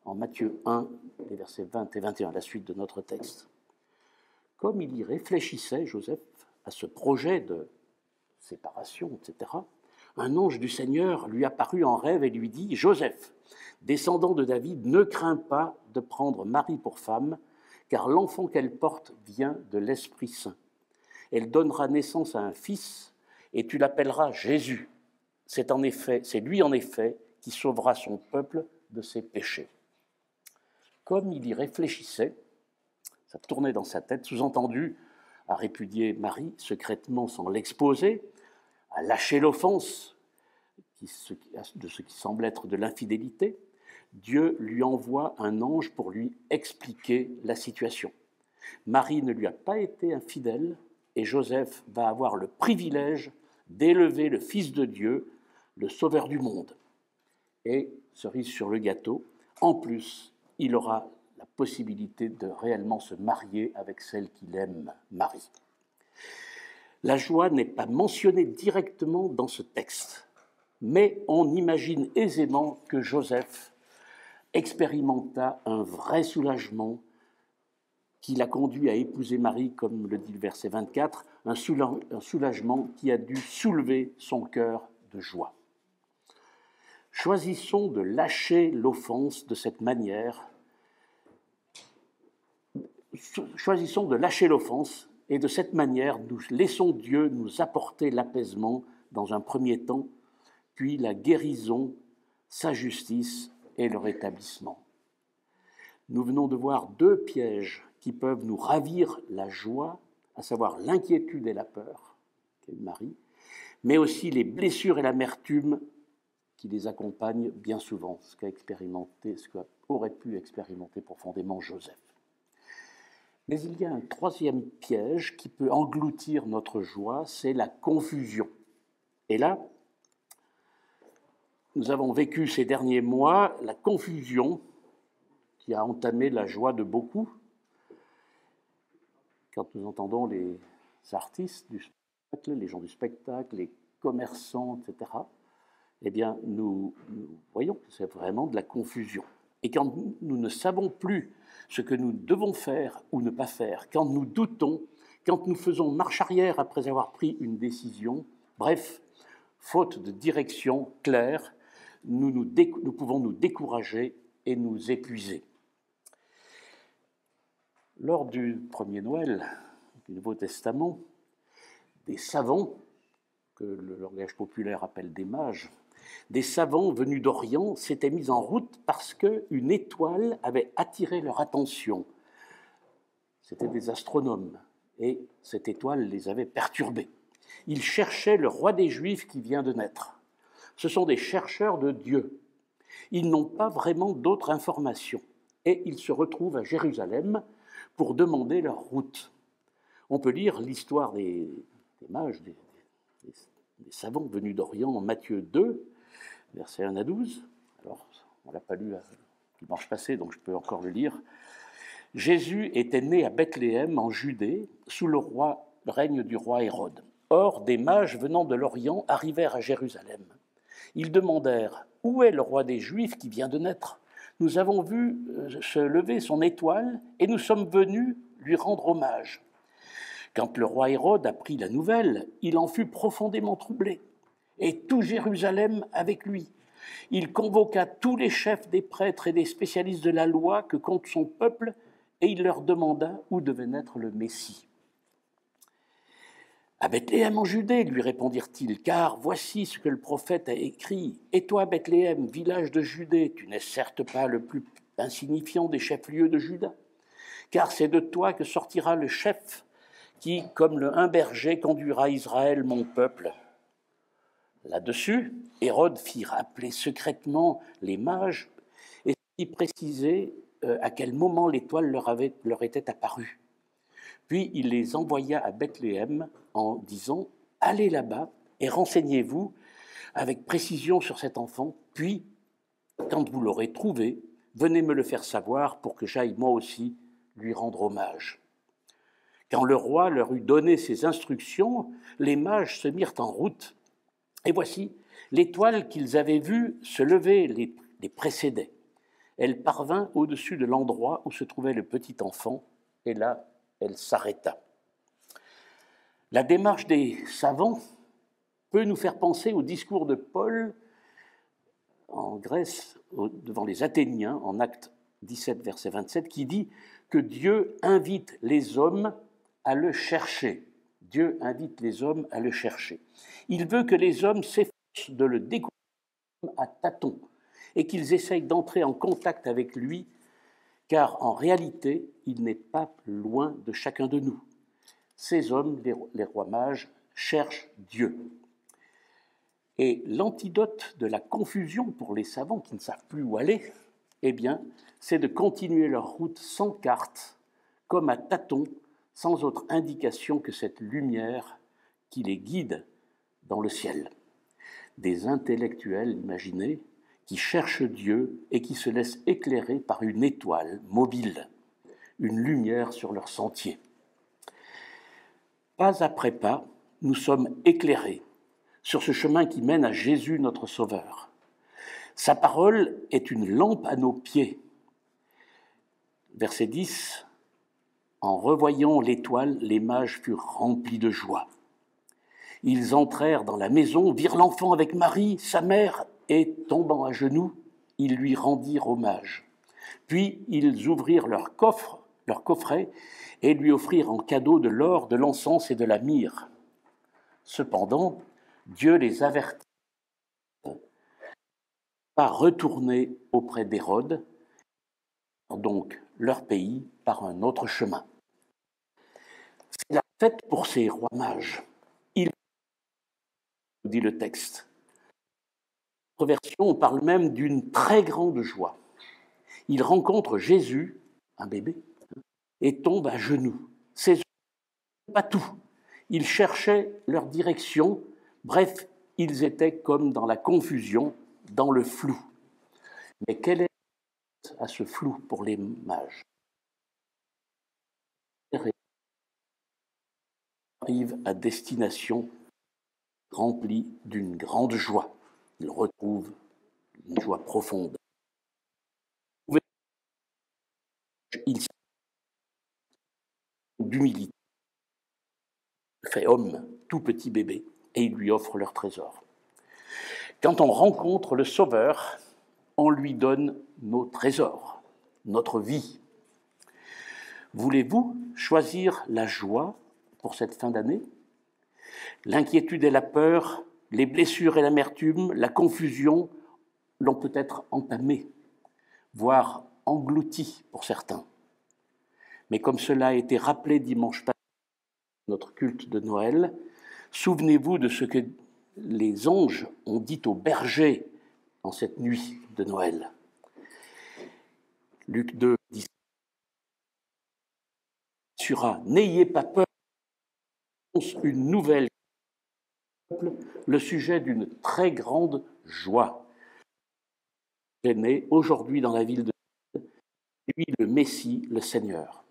en Matthieu 1, les versets 20 et 21, la suite de notre texte. Comme il y réfléchissait, Joseph, à ce projet de séparation, etc., un ange du Seigneur lui apparut en rêve et lui dit « Joseph, descendant de David, ne crains pas de prendre Marie pour femme, car l'enfant qu'elle porte vient de l'Esprit Saint. Elle donnera naissance à un fils, et tu l'appelleras Jésus. C'est lui en effet qui sauvera son peuple de ses péchés. » comme il y réfléchissait, ça tournait dans sa tête, sous-entendu, à répudier Marie secrètement sans l'exposer, à lâcher l'offense de ce qui semble être de l'infidélité, Dieu lui envoie un ange pour lui expliquer la situation. Marie ne lui a pas été infidèle et Joseph va avoir le privilège d'élever le Fils de Dieu, le Sauveur du monde. Et, cerise sur le gâteau, en plus, il aura la possibilité de réellement se marier avec celle qu'il aime, Marie. La joie n'est pas mentionnée directement dans ce texte, mais on imagine aisément que Joseph expérimenta un vrai soulagement qui l'a conduit à épouser Marie, comme le dit le verset 24, un soulagement qui a dû soulever son cœur de joie. Choisissons de lâcher l'offense de cette manière. Choisissons de lâcher l'offense et de cette manière, nous laissons Dieu nous apporter l'apaisement dans un premier temps, puis la guérison, sa justice et le rétablissement. Nous venons de voir deux pièges qui peuvent nous ravir la joie, à savoir l'inquiétude et la peur, qu'a eu Marie, mais aussi les blessures et l'amertume qui les accompagnent bien souvent, ce qu'aurait pu expérimenter profondément Joseph. Mais il y a un troisième piège qui peut engloutir notre joie, c'est la confusion. Et là, nous avons vécu ces derniers mois la confusion qui a entamé la joie de beaucoup. Quand nous entendons les artistes du spectacle, les gens du spectacle, les commerçants, etc., eh bien, nous voyons que c'est vraiment de la confusion. Et quand nous ne savons plus ce que nous devons faire ou ne pas faire, quand nous doutons, quand nous faisons marche arrière après avoir pris une décision, bref, faute de direction claire, nous pouvons nous décourager et nous épuiser. Lors du premier Noël du Nouveau Testament, des savants, que le langage populaire appelle des mages, des savants venus d'Orient s'étaient mis en route parce qu'une étoile avait attiré leur attention. C'étaient des astronomes et cette étoile les avait perturbés. Ils cherchaient le roi des Juifs qui vient de naître. Ce sont des chercheurs de Dieu. Ils n'ont pas vraiment d'autres informations et ils se retrouvent à Jérusalem pour demander leur route. On peut lire l'histoire des mages, des savants venus d'Orient en Matthieu 2, versets 1 à 12. Alors, on ne l'a pas lu dimanche passé, donc je peux encore le lire. Jésus était né à Bethléem, en Judée, sous le règne du roi Hérode. Or, des mages venant de l'Orient arrivèrent à Jérusalem. Ils demandèrent « Où est le roi des Juifs qui vient de naître ? Nous avons vu se lever son étoile et nous sommes venus lui rendre hommage. » Quand le roi Hérode apprit la nouvelle, il en fut profondément troublé, et tout Jérusalem avec lui. Il convoqua tous les chefs des prêtres et des spécialistes de la loi que compte son peuple, et il leur demanda où devait naître le Messie. « À Bethléem en Judée, lui répondirent-ils, car voici ce que le prophète a écrit. Et toi, Bethléem, village de Judée, tu n'es certes pas le plus insignifiant des chefs-lieux de Juda, car c'est de toi que sortira le chef qui, comme un berger, conduira Israël, mon peuple. » Là-dessus, Hérode fit rappeler secrètement les mages et fit préciser à quel moment l'étoile leur était apparue. Puis il les envoya à Bethléem en disant « Allez là-bas et renseignez-vous avec précision sur cet enfant, puis, quand vous l'aurez trouvé, venez me le faire savoir pour que j'aille moi aussi lui rendre hommage. » Quand le roi leur eut donné ses instructions, les mages se mirent en route. Et voici, l'étoile qu'ils avaient vue se lever les précédait. Elle parvint au-dessus de l'endroit où se trouvait le petit enfant, et là, elle s'arrêta. La démarche des savants peut nous faire penser au discours de Paul en Grèce, devant les Athéniens, en Actes 17, verset 27, qui dit que Dieu invite les hommes à le chercher. Dieu invite les hommes à le chercher. Il veut que les hommes s'efforcent de le découvrir à tâtons et qu'ils essayent d'entrer en contact avec lui, car en réalité, il n'est pas loin de chacun de nous. Ces hommes, les rois mages, cherchent Dieu. Et l'antidote de la confusion pour les savants qui ne savent plus où aller, eh bien, c'est de continuer leur route sans carte, comme à tâtons, sans autre indication que cette lumière qui les guide dans le ciel. Des intellectuels, imaginez, qui cherchent Dieu et qui se laissent éclairer par une étoile mobile, une lumière sur leur sentier. Pas après pas, nous sommes éclairés sur ce chemin qui mène à Jésus notre Sauveur. Sa parole est une lampe à nos pieds. Verset 10, en revoyant l'étoile, les mages furent remplis de joie. Ils entrèrent dans la maison, virent l'enfant avec Marie, sa mère, et tombant à genoux, ils lui rendirent hommage. Puis ils ouvrirent leur coffret, et lui offrirent en cadeau de l'or, de l'encens et de la myrrhe. Cependant, Dieu les avertit de ne pas retourner auprès d'Hérode, donc leur pays par un autre chemin. C'est la fête pour ces rois mages. Il dit le texte. Dans notre version, on parle même d'une très grande joie. Ils rencontrent Jésus, un bébé, et tombent à genoux. Ces hommes, pas tout. Ils cherchaient leur direction. Bref, ils étaient comme dans la confusion, dans le flou. Mais quel est à ce flou pour les mages? Ils arrivent à destination remplis d'une grande joie. Ils retrouvent une joie profonde. Ils sont d'humilité. Fait homme, tout petit bébé, et ils lui offrent leur trésor. Quand on rencontre le Sauveur, on lui donne nos trésors, notre vie. Voulez-vous choisir la joie pour cette fin d'année? L'inquiétude et la peur, les blessures et l'amertume, la confusion l'ont peut-être entamé, voire englouti pour certains. Mais comme cela a été rappelé dimanche passé, notre culte de Noël, souvenez-vous de ce que les anges ont dit aux bergers en cette nuit de Noël. Luc 2 dit « N'ayez pas peur, une nouvelle le sujet d'une très grande joie. Est né aujourd'hui dans la ville de lui le Messie, le Seigneur.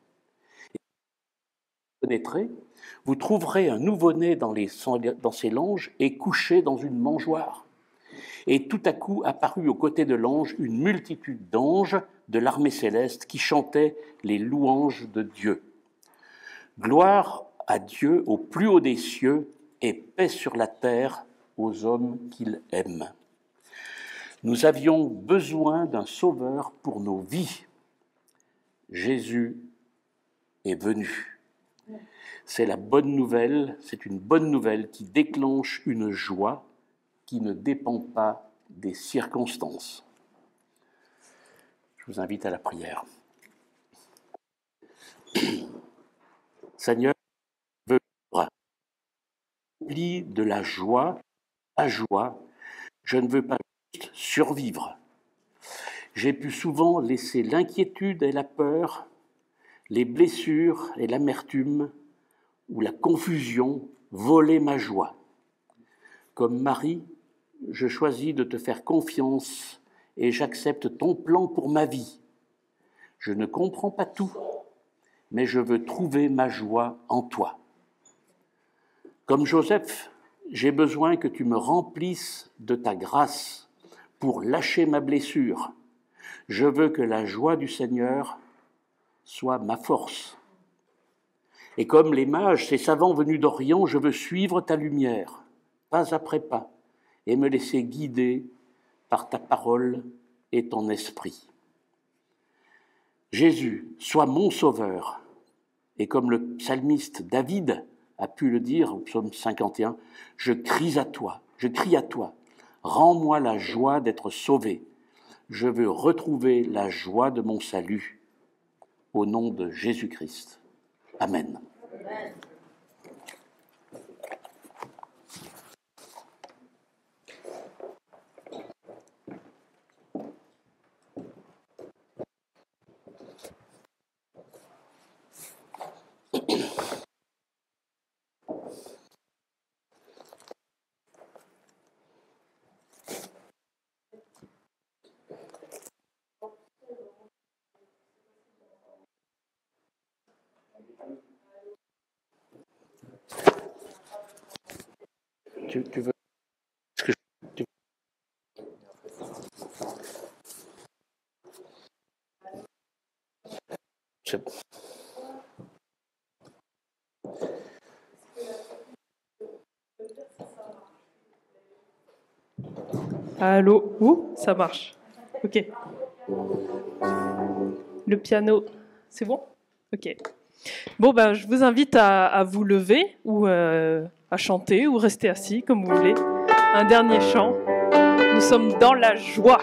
Vous trouverez un nouveau-né dans ses langes et couché dans une mangeoire. Et tout à coup apparut aux côtés de l'ange une multitude d'anges de l'armée céleste qui chantaient les louanges de Dieu. Gloire à Dieu au plus haut des cieux et paix sur la terre aux hommes qu'il aime. Nous avions besoin d'un sauveur pour nos vies. Jésus est venu. C'est la bonne nouvelle, c'est une bonne nouvelle qui déclenche une joie qui ne dépend pas des circonstances. Je vous invite à la prière. Seigneur, je veux vivre rempli de la joie, je ne veux pas juste survivre. J'ai pu souvent laisser l'inquiétude et la peur, les blessures et l'amertume ou la confusion voler ma joie. Comme Marie, je choisis de te faire confiance et j'accepte ton plan pour ma vie. Je ne comprends pas tout, mais je veux trouver ma joie en toi. Comme Joseph, j'ai besoin que tu me remplisses de ta grâce pour lâcher ma blessure. Je veux que la joie du Seigneur soit ma force. Et comme les mages, ces savants venus d'Orient, je veux suivre ta lumière, pas après pas, et me laisser guider par ta parole et ton esprit. Jésus, sois mon sauveur. Et comme le psalmiste David a pu le dire au psaume 51, je crie à toi, rends-moi la joie d'être sauvé. Je veux retrouver la joie de mon salut. au nom de Jésus-Christ. Amen. Tu veux que je... Allô? Ouh, ça marche. Ok. Le piano, c'est bon? Ok. Bon, ben, je vous invite à vous lever ou à chanter ou rester assis, comme vous voulez. Un dernier chant. Nous sommes dans la joie.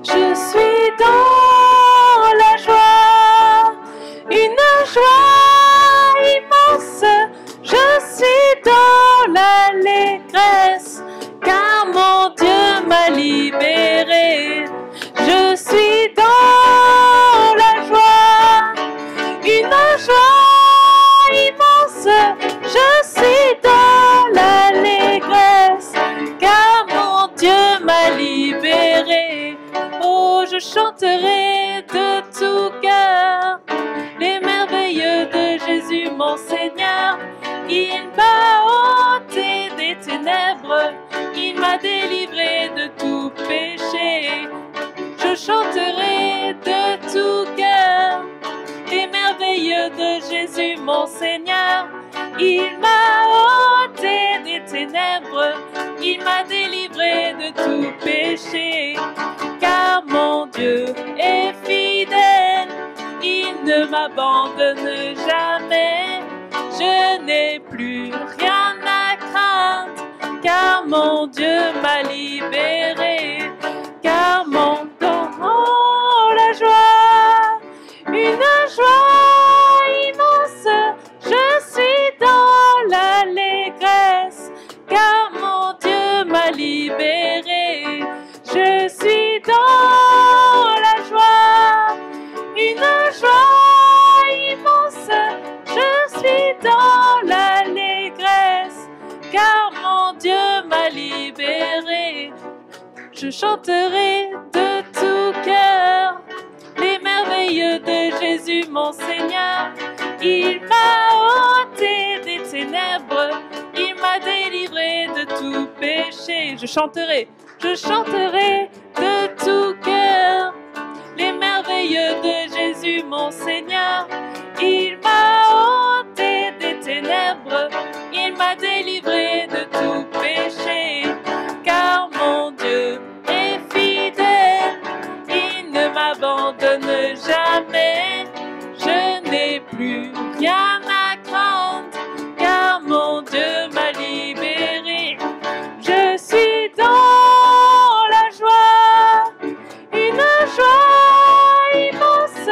Je suis dans la joie, une joie immense. Je suis dans l'allégresse, car mon Dieu m'a libéré. Je suis dans la joie, une joie immense. Je suis dans l'allégresse, car mon Dieu m'a libéré. Oh, je chanterai de tout cœur les merveilleux de Jésus mon Seigneur. Il m'a ôté des ténèbres, il m'a délivré de tout péché. Je chanterai de tout cœur les merveilleux de Jésus mon Seigneur. Il m'a ôté des ténèbres, il m'a délivré de tout péché. Car mon Dieu est fidèle, il ne m'abandonne jamais. Je n'ai plus rien à craindre, car mon Dieu m'a libéré. Car mon temps, oh, la joie, une joie immense. Je suis dans l'allégresse, car mon Dieu m'a libéré. Je suis dans la joie, une joie immense. Je suis dans l'allégresse, car mon Dieu m'a libéré. Je chanterai de tout cœur les merveilleux de Jésus mon Seigneur. Il m'a ôté des ténèbres, il m'a délivré de tout péché. Je chanterai de tout cœur les merveilleux de Jésus mon Seigneur. Il m'a ôté des ténèbres, il m'a délivré de tout péché. Car mon Dieu est fidèle, il ne m'abandonne jamais. Je n'ai plus rien à craindre, car mon Dieu m'a libéré. Je suis dans la joie, une joie immense.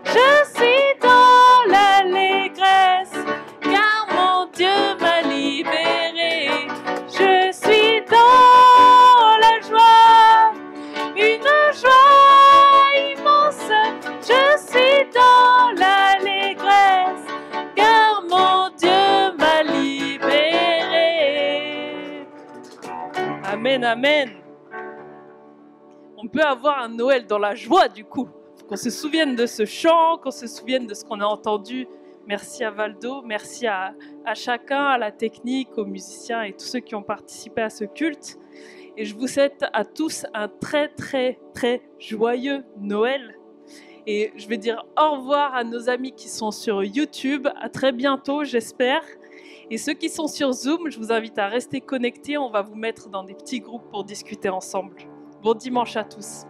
Je suis dans l'allégresse, car mon Dieu m'a libéré. Je suis dans la joie, une joie immense. Je suis dans l'allégresse, car mon Dieu m'a libéré. Amen, amen. On peut avoir un Noël dans la joie, du coup. Qu'on se souvienne de ce chant, qu'on se souvienne de ce qu'on a entendu. Merci à Valdo, merci à chacun, à la technique, aux musiciens et tous ceux qui ont participé à ce culte. Et je vous souhaite à tous un très, très, très joyeux Noël. Et je vais dire au revoir à nos amis qui sont sur YouTube. À très bientôt, j'espère. Et ceux qui sont sur Zoom, je vous invite à rester connectés. On va vous mettre dans des petits groupes pour discuter ensemble. Bon dimanche à tous.